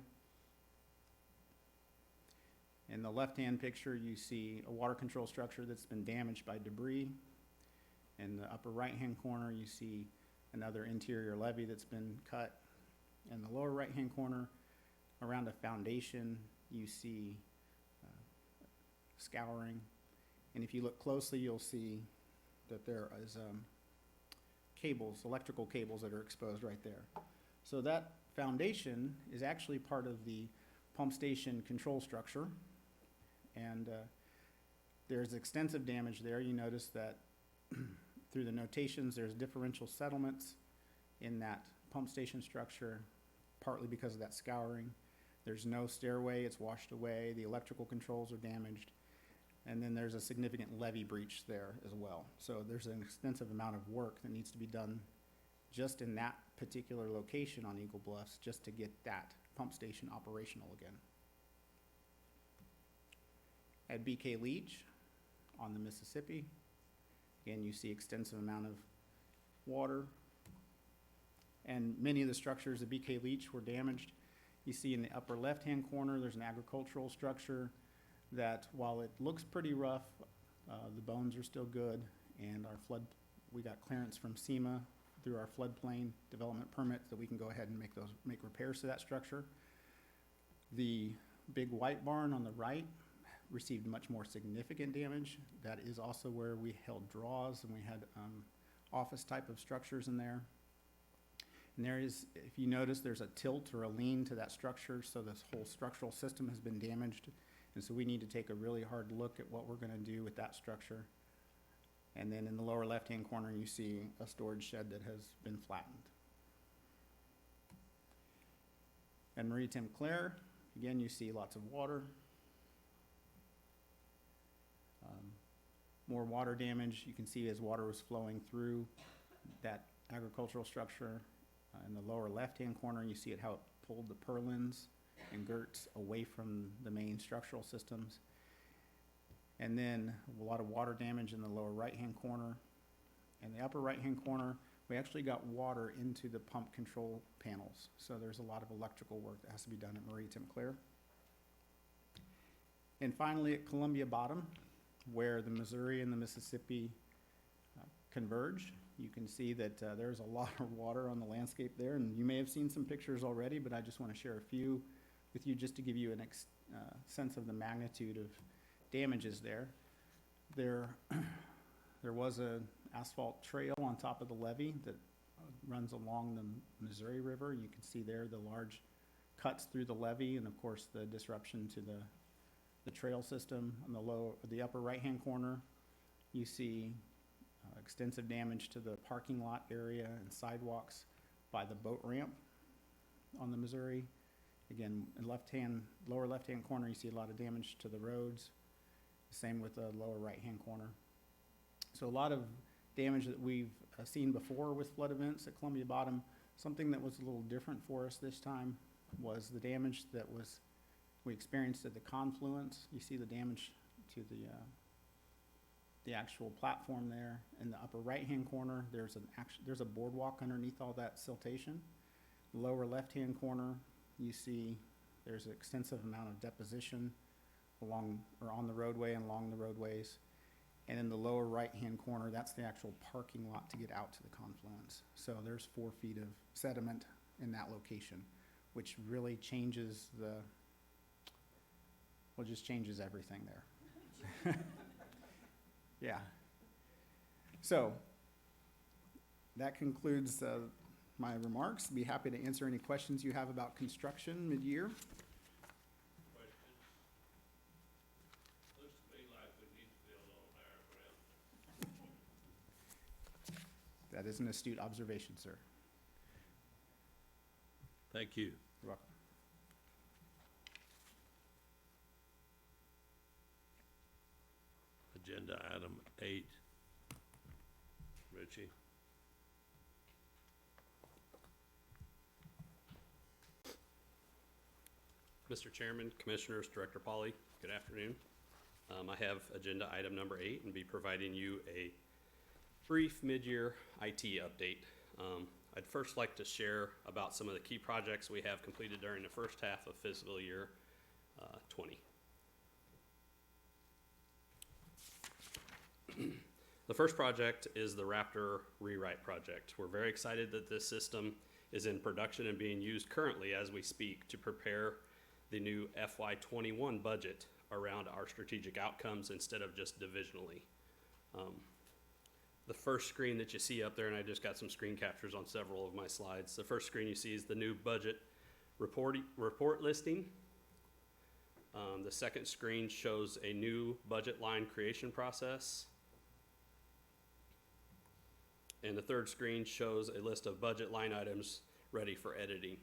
In the left-hand picture, you see a water control structure that's been damaged by debris. In the upper right-hand corner, you see another interior levee that's been cut. In the lower right-hand corner, Around a foundation, you see scouring. And if you look closely, you'll see that there is cables, electrical cables that are exposed right there. So that foundation is actually part of the pump station control structure. And there's extensive damage there. You notice that through the notations, there's differential settlements in that pump station structure, partly because of that scouring. There's no stairway, it's washed away, the electrical controls are damaged, and then there's a significant levee breach there as well. So there's an extensive amount of work that needs to be done just in that particular location on Eagle Bluffs, just to get that pump station operational again. At BK Leach on the Mississippi, again, you see extensive amount of water, and many of the structures at BK Leach were damaged. You see in the upper left-hand corner, there's an agricultural structure that, while it looks pretty rough, the bones are still good, and our we got clearance from SEMA through our floodplain development permit that we can go ahead and make repairs to that structure. The big white barn on the right received much more significant damage. That is also where we held draws, and we had office type of structures in there. And there is, if you notice, there's a tilt or a lean to that structure, so this whole structural system has been damaged. And so we need to take a really hard look at what we're gonna do with that structure. And then in the lower left-hand corner, you see a storage shed that has been flattened. And Marie Tim Claire, again, you see lots of water. More water damage. You can see as water was flowing through that agricultural structure. In the lower left-hand corner, you see how it pulled the purlins and girts away from the main structural systems. And then a lot of water damage in the lower right-hand corner. In the upper right-hand corner, we actually got water into the pump control panels. So there's a lot of electrical work that has to be done at Marie Tim Claire. And finally at Columbia Bottom, where the Missouri and the Mississippi converge, you can see that there's a lot of water on the landscape there, and you may have seen some pictures already, but I just want to share a few with you just to give you a sense of the magnitude of damages there. There was an asphalt trail on top of the levee that runs along the Missouri River. You can see there the large cuts through the levee, and of course the disruption to the trail system. On the upper right-hand corner, you see extensive damage to the parking lot area and sidewalks by the boat ramp on the Missouri. Again, in lower left-hand corner, you see a lot of damage to the roads. Same with the lower right-hand corner. So a lot of damage that we've seen before with flood events at Columbia Bottom. Something that was a little different for us this time was the damage that we experienced at the confluence. You see the damage to the actual platform there. In the upper right-hand corner, there's a boardwalk underneath all that siltation. Lower left-hand corner, you see there's an extensive amount of deposition on the roadway and along the roadways. And in the lower right-hand corner, that's the actual parking lot to get out to the confluence. So there's 4 feet of sediment in that location, which really changes just changes everything there. Yeah. So that concludes my remarks. Be happy to answer any questions you have about construction mid-year. Questions? Looks to me like we need to build on higher ground. That is an astute observation, sir. Thank you. You're welcome. Agenda item 8. Richie? Mr. Chairman, Commissioners, Director Polly, good afternoon. I have agenda item number 8 and be providing you a brief mid-year IT update. I'd first like to share about some of the key projects we have completed during the first half of fiscal year 20. The first project is the Raptor Rewrite project. We're very excited that this system is in production and being used currently as we speak to prepare the new FY21 budget around our strategic outcomes instead of just divisionally. The first screen that you see up there, and I just got some screen captures on several of my slides. The first screen you see is the new budget report listing. The second screen shows a new budget line creation process. And the third screen shows a list of budget line items ready for editing.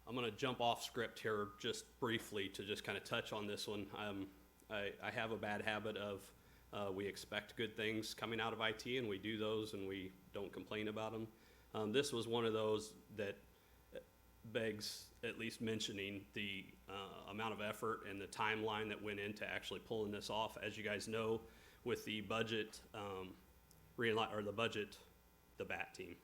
I'm gonna jump off script here just briefly to just kind of touch on this one. I have a bad habit of we expect good things coming out of IT, and we do those and we don't complain about them. This was one of those that begs at least mentioning the amount of effort and the timeline that went into actually pulling this off. As you guys know, with the budget the BAT team,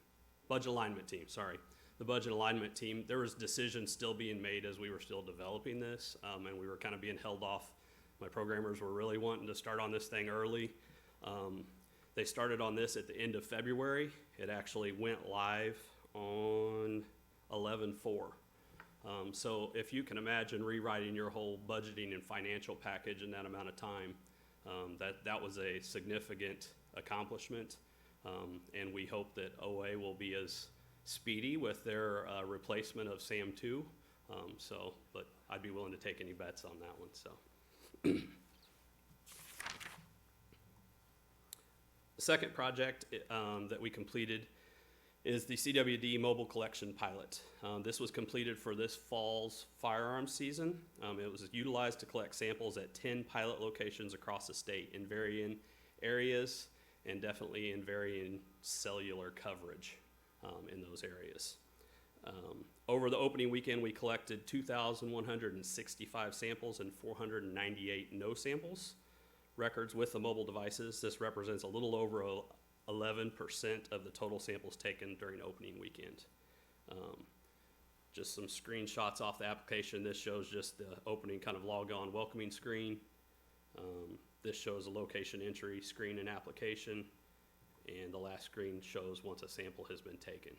budget alignment team, sorry. The budget alignment team, there was decisions still being made as we were still developing this, and we were kind of being held off. My programmers were really wanting to start on this thing early. They started on this at the end of February. It actually went live on 11/4. So if you can imagine rewriting your whole budgeting and financial package in that amount of time, that was a significant accomplishment. And we hope that OA will be as speedy with their replacement of SAM2. But I'd be willing to take any bets on that one, so. The second project that we completed is the CWD mobile collection pilot. This was completed for this fall's firearms season. It was utilized to collect samples at 10 pilot locations across the state in varying areas and definitely in varying cellular coverage in those areas. Over the opening weekend, we collected 2,165 samples and 498 no samples records with the mobile devices. This represents a little over 11% of the total samples taken during opening weekend. Just some screenshots off the application. This shows just the opening kind of log on welcoming screen. This shows a location entry screen and application. And the last screen shows once a sample has been taken.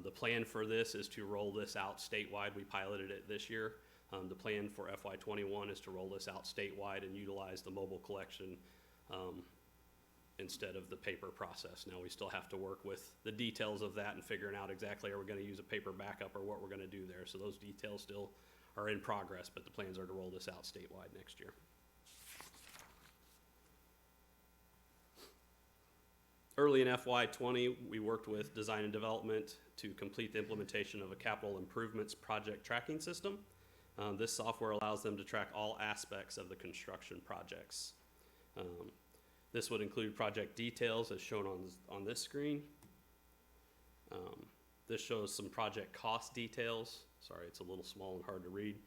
The plan for this is to roll this out statewide. We piloted it this year. The plan for FY21 is to roll this out statewide and utilize the mobile collection instead of the paper process. Now we still have to work with the details of that and figuring out exactly are we gonna use a paper backup or what we're gonna do there. So those details still are in progress, but the plans are to roll this out statewide next year. Early in FY20, we worked with design and development to complete the implementation of a capital improvements project tracking system. This software allows them to track all aspects of the construction projects. This would include project details as shown on this screen. This shows some project cost details. Sorry, it's a little small and hard to read.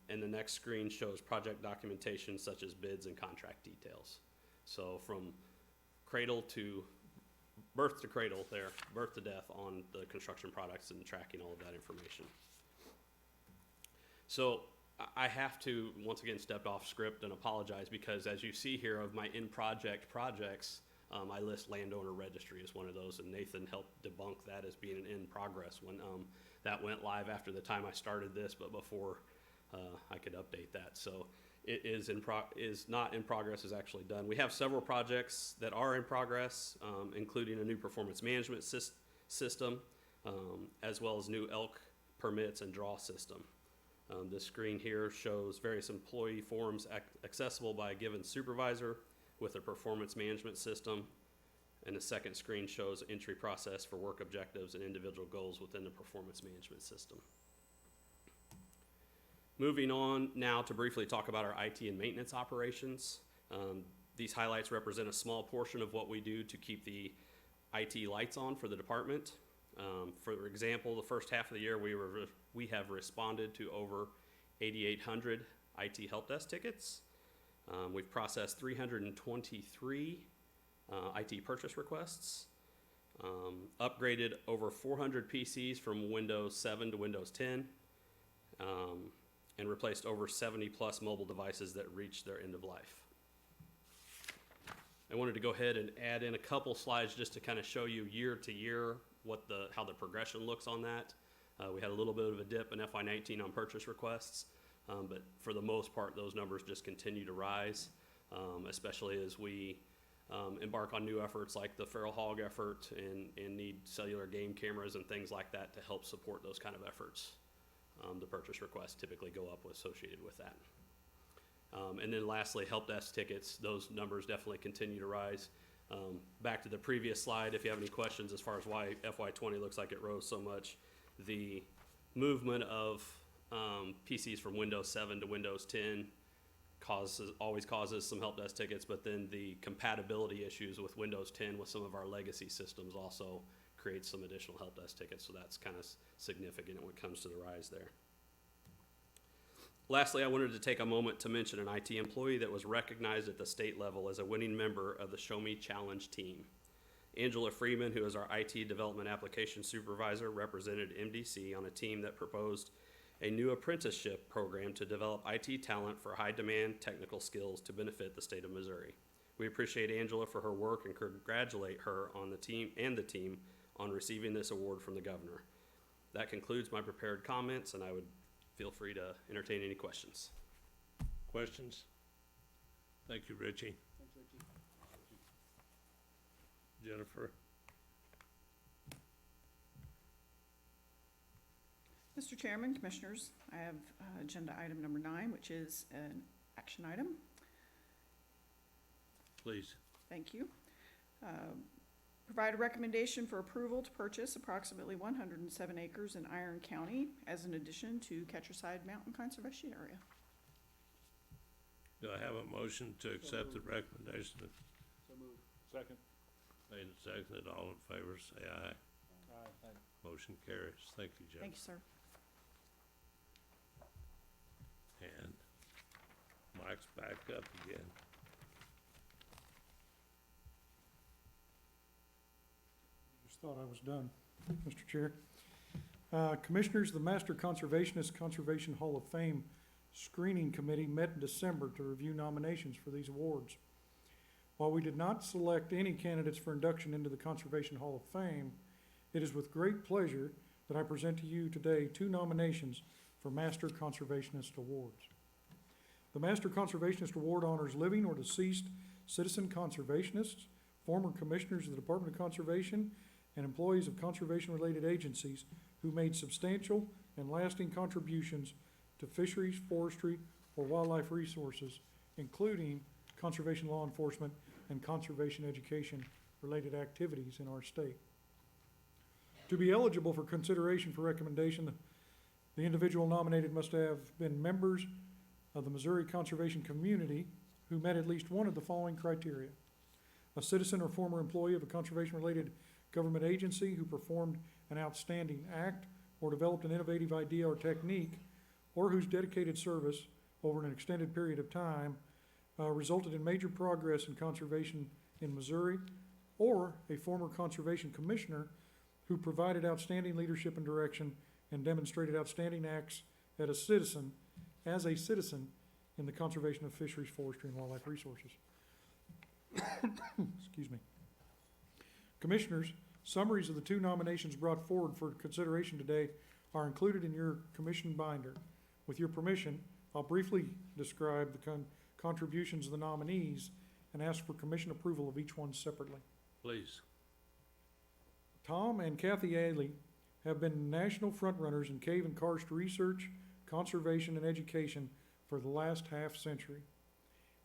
And the next screen shows project documentation such as bids and contract details. So from birth to cradle there, birth to death on the construction products and tracking all of that information. So I have to, once again, step off script and apologize because as you see here of my in-project projects, I list landowner registry as one of those, and Nathan helped debunk that as being an in-progress when that went live after the time I started this, but before I could update that. So it is not in progress, is actually done. We have several projects that are in progress, including a new performance management system, as well as new elk permits and draw system. This screen here shows various employee forms accessible by a given supervisor with a performance management system. And the second screen shows entry process for work objectives and individual goals within the performance management system. Moving on now to briefly talk about our IT and maintenance operations. These highlights represent a small portion of what we do to keep the IT lights on for the department. For example, the first half of the year we have responded to over 8,800 IT help desk tickets. We've processed 323 IT purchase requests, upgraded over 400 PCs from Windows 7 to Windows 10, and replaced over 70 plus mobile devices that reached their end of life. I wanted to go ahead and add in a couple slides just to kind of show you year to year how the progression looks on that. We had a little bit of a dip in FY19 on purchase requests, but for the most part, those numbers just continue to rise, especially as we embark on new efforts like the feral hog effort and need cellular game cameras and things like that to help support those kind of efforts. The purchase requests typically go up associated with that. And then lastly, help desk tickets, those numbers definitely continue to rise. Back to the previous slide, if you have any questions as far as why FY20 looks like it rose so much, the movement of PCs from Windows 7 to Windows 10 always causes some help desk tickets, but then the compatibility issues with Windows 10 with some of our legacy systems also creates some additional help desk tickets, so that's kind of significant when it comes to the rise there. Lastly, I wanted to take a moment to mention an IT employee that was recognized at the state level as a winning member of the Show Me Challenge team. Angela Freeman, who is our IT Development Application Supervisor, represented MDC on a team that proposed a new apprenticeship program to develop IT talent for high-demand technical skills to benefit the state of Missouri. We appreciate Angela for her work and congratulate her on the team on receiving this award from the governor. That concludes my prepared comments, and I would feel free to entertain any questions. Questions? Thank you, Richie. Thanks, Richie. Jennifer? Mr. Chairman, Commissioners, I have agenda item number 9, which is an action item. Please. Thank you. Provide a recommendation for approval to purchase approximately 107 acres in Iron County as an addition to Catcherside Mountain Conservation Area. Do I have a motion to accept the recommendation? So moved. Second. Made and seconded, all in favor, say aye. Aye. Motion carries. Thank you, Jennifer. Thank you, sir. And Mike's back up again. Just thought I was done, Mr. Chair. Commissioners, the Master Conservationist Conservation Hall of Fame Screening Committee met in December to review nominations for these awards. While we did not select any candidates for induction into the Conservation Hall of Fame, it is with great pleasure that I present to you today 2 nominations for Master Conservationist Awards. The Master Conservationist Award honors living or deceased citizen conservationists, former commissioners of the Department of Conservation, and employees of conservation-related agencies who made substantial and lasting contributions to fisheries, forestry, or wildlife resources, including conservation law enforcement and conservation education-related activities in our state. To be eligible for consideration for recommendation, the individual nominated must have been members of the Missouri conservation community who met at least one of the following criteria: a citizen or former employee of a conservation-related government agency who performed an outstanding act or developed an innovative idea or technique, or whose dedicated service over an extended period of time resulted in major progress in conservation in Missouri, or a former conservation commissioner who provided outstanding leadership and direction and demonstrated outstanding acts as a citizen in the conservation of fisheries, forestry, and wildlife resources. Excuse me. Commissioners, summaries of the 2 nominations brought forward for consideration today are included in your commission binder. With your permission, I'll briefly describe the contributions of the nominees and ask for commission approval of each one separately. Please. Tom and Kathy Ailey have been national frontrunners in cave and karst research, conservation, and education for the last half-century.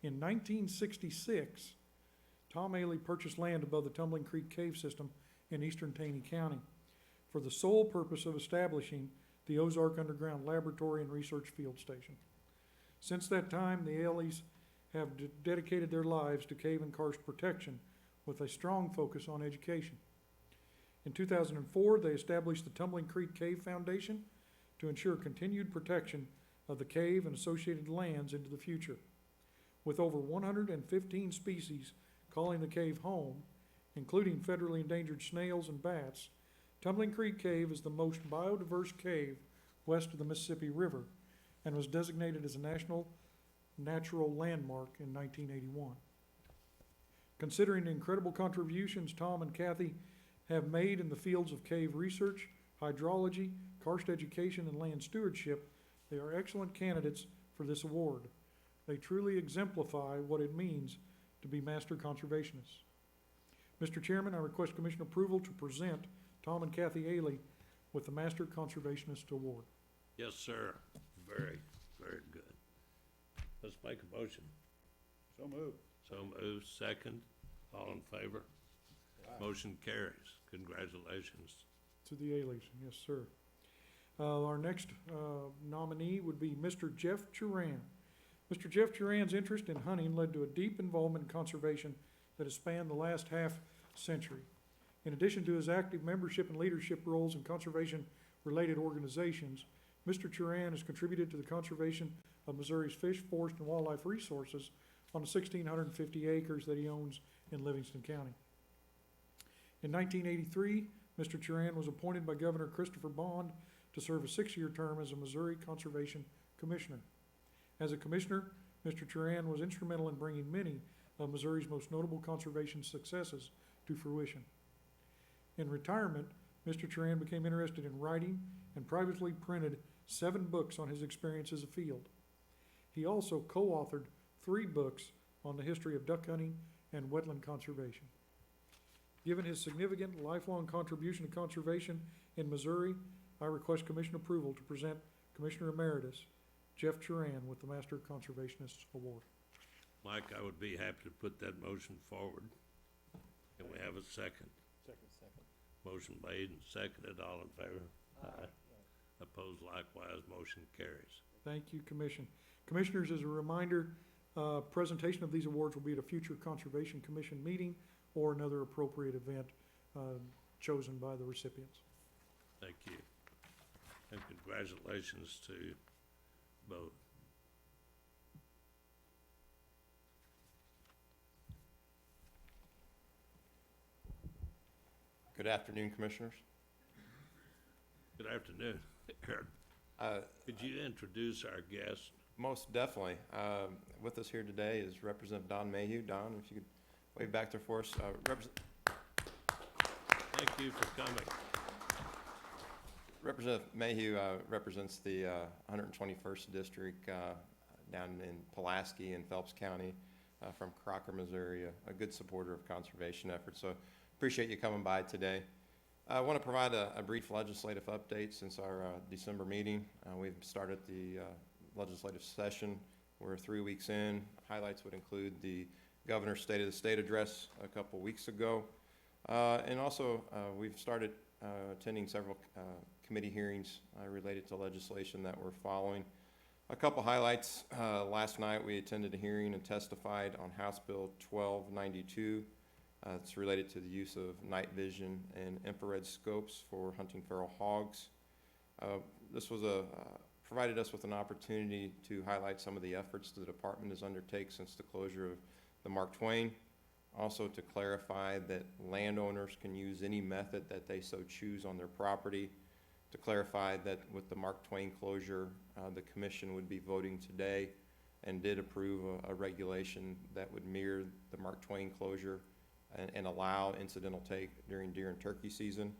In 1966, Tom Ailey purchased land above the Tumbling Creek Cave System in eastern Taney County for the sole purpose of establishing the Ozark Underground Laboratory and Research Field Station. Since that time, the Aileys have dedicated their lives to cave and karst protection with a strong focus on education. In 2004, they established the Tumbling Creek Cave Foundation to ensure continued protection of the cave and associated lands into the future. With over 115 species calling the cave home, including federally endangered snails and bats, Tumbling Creek Cave is the most biodiverse cave west of the Mississippi River and was designated as a national natural landmark in 1981. Considering the incredible contributions Tom and Kathy have made in the fields of cave research, hydrology, karst education, and land stewardship, they are excellent candidates for this award. They truly exemplify what it means to be master conservationists. Mr. Chairman, I request Commission approval to present Tom and Kathy Ailey with the Master Conservationist Award. Yes, sir. Very, very good. Let's make a motion. So moved. So moved, second. All in favor? Motion carries. Congratulations. To the Aileys, yes, sir. Our next nominee would be Mr. Jeff Turan. Mr. Jeff Turan's interest in hunting led to a deep involvement in conservation that has spanned the last half-century. In addition to his active membership and leadership roles in conservation-related organizations, Mr. Turan has contributed to the conservation of Missouri's fish, forest, and wildlife resources on the 1,650 acres that he owns in Livingston County. In 1983, Mr. Turan was appointed by Governor Christopher Bond to serve a 6-year term as a Missouri Conservation Commissioner. As a commissioner, Mr. Turan was instrumental in bringing many of Missouri's most notable conservation successes to fruition. In retirement, Mr. Turan became interested in writing and privately printed 7 books on his experiences afield. He also co-authored 3 books on the history of duck hunting and wetland conservation. Given his significant lifelong contribution to conservation in Missouri, I request Commission approval to present Commissioner Emeritus Jeff Turan with the Master Conservationist Award. Mike, I would be happy to put that motion forward. Can we have a second? Second. Motion made and seconded. All in favor? Aye. Opposed likewise. Motion carries. Thank you, Commission. Commissioners, as a reminder, presentation of these awards will be at a future Conservation Commission meeting or another appropriate event chosen by the recipients. Thank you. And congratulations to both. Good afternoon, Commissioners. Good afternoon. Eric, could you introduce our guest? Most definitely. With us here today is Representative Don Mayhew. Don, if you could wave back there for us. Thank you for coming. Representative Mayhew represents the 121st District down in Pulaski in Phelps County from Crocker, Missouri, a good supporter of conservation efforts. So appreciate you coming by today. I want to provide a brief legislative update since our December meeting. We've started the legislative session. We're 3 weeks in. Highlights would include the Governor's State of the State address a couple weeks ago. And also, we've started attending several committee hearings related to legislation that we're following. A couple highlights. Last night, we attended a hearing and testified on House Bill 1292. It's related to the use of night vision and infrared scopes for hunting feral hogs. This was provided us with an opportunity to highlight some of the efforts the department has undertaken since the closure of the Mark Twain. Also to clarify that landowners can use any method that they so choose on their property. To clarify that with the Mark Twain closure, the commission would be voting today and did approve a regulation that would mirror the Mark Twain closure and allow incidental take during deer and turkey season.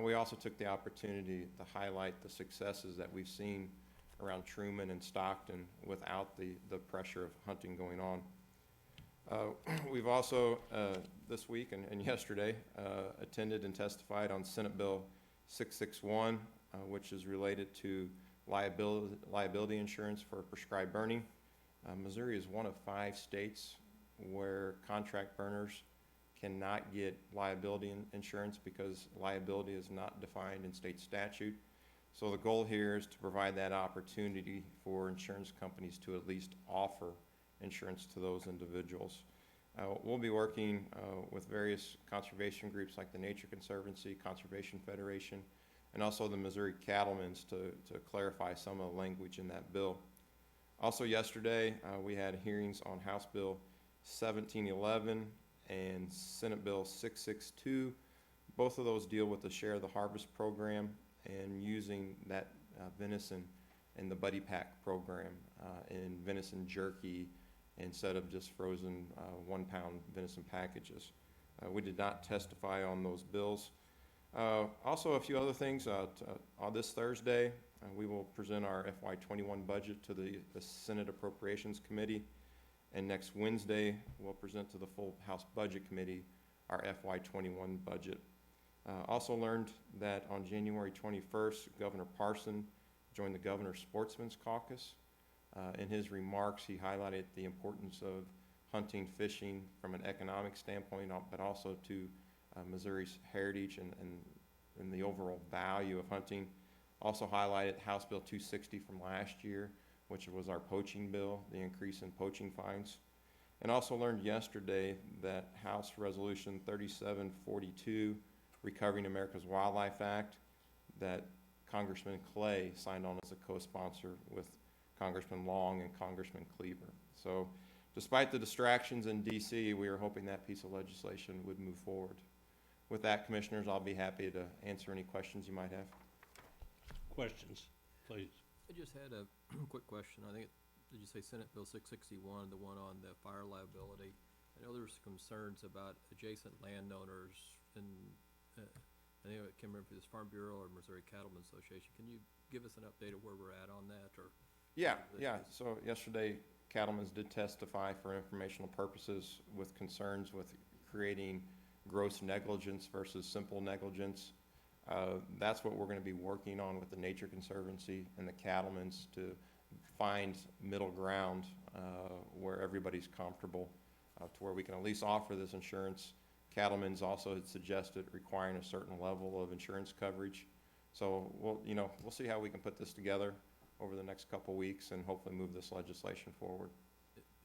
We also took the opportunity to highlight the successes that we've seen around Truman and Stockton without the pressure of hunting going on. We've also, this week and yesterday, attended and testified on Senate Bill 661, which is related to liability insurance for prescribed burning. Missouri is one of 5 states where contract burners cannot get liability insurance because liability is not defined in state statute. So the goal here is to provide that opportunity for insurance companies to at least offer insurance to those individuals. We'll be working with various conservation groups like the Nature Conservancy, Conservation Federation, and also the Missouri Cattlemen's to clarify some of the language in that bill. Also yesterday, we had hearings on House Bill 1711 and Senate Bill 662. Both of those deal with the Share the Harvest program and using that venison in the Buddy Pack program in venison jerky instead of just frozen 1-pound venison packages. We did not testify on those bills. Also, a few other things. On this Thursday, we will present our FY21 budget to the Senate Appropriations Committee. And next Wednesday, we'll present to the full House Budget Committee our FY21 budget. Also learned that on January 21st, Governor Parson joined the Governor's Sportsman's Caucus. In his remarks, he highlighted the importance of hunting, fishing from an economic standpoint, but also to Missouri's heritage and the overall value of hunting. Also highlighted House Bill 260 from last year, which was our poaching bill, the increase in poaching fines. And also learned yesterday that House Resolution 3742, Recovering America's Wildlife Act, that Congressman Clay signed on as a co-sponsor with Congressman Long and Congressman Cleaver. So despite the distractions in DC, we are hoping that piece of legislation would move forward. With that, Commissioners, I'll be happy to answer any questions you might have. Questions, please. I just had a quick question. I think, did you say Senate Bill 661, the one on the fire liability? I know there's concerns about adjacent landowners, and I think it came from this Farm Bureau or Missouri Cattlemen Association. Can you give us an update of where we're at on that, or? Yeah. So yesterday, cattlemen did testify for informational purposes with concerns with creating gross negligence versus simple negligence. That's what we're going to be working on with the Nature Conservancy and the cattlemen's to find middle ground where everybody's comfortable, to where we can at least offer this insurance. Cattlemen's also had suggested requiring a certain level of insurance coverage. So we'll see how we can put this together over the next couple weeks and hopefully move this legislation forward.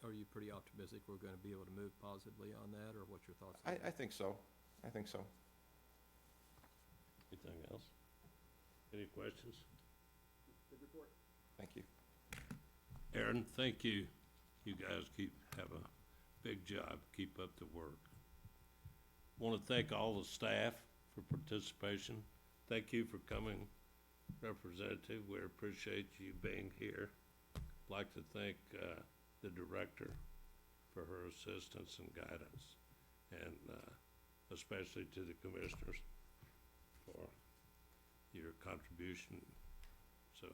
Are you pretty optimistic we're going to be able to move positively on that, or what's your thoughts on that? I think so. I think so. Anything else? Any questions? Good report. Thank you. Aaron, thank you. You guys have a big job. Keep up the work. Want to thank all the staff for participation. Thank you for coming, Representative. We appreciate you being here. Like to thank the director for her assistance and guidance, and especially to the commissioners for your contribution. So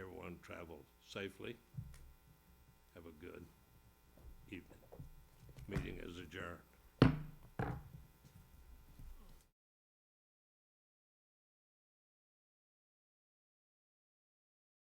everyone travel safely. Have a good evening. Meeting is adjourned.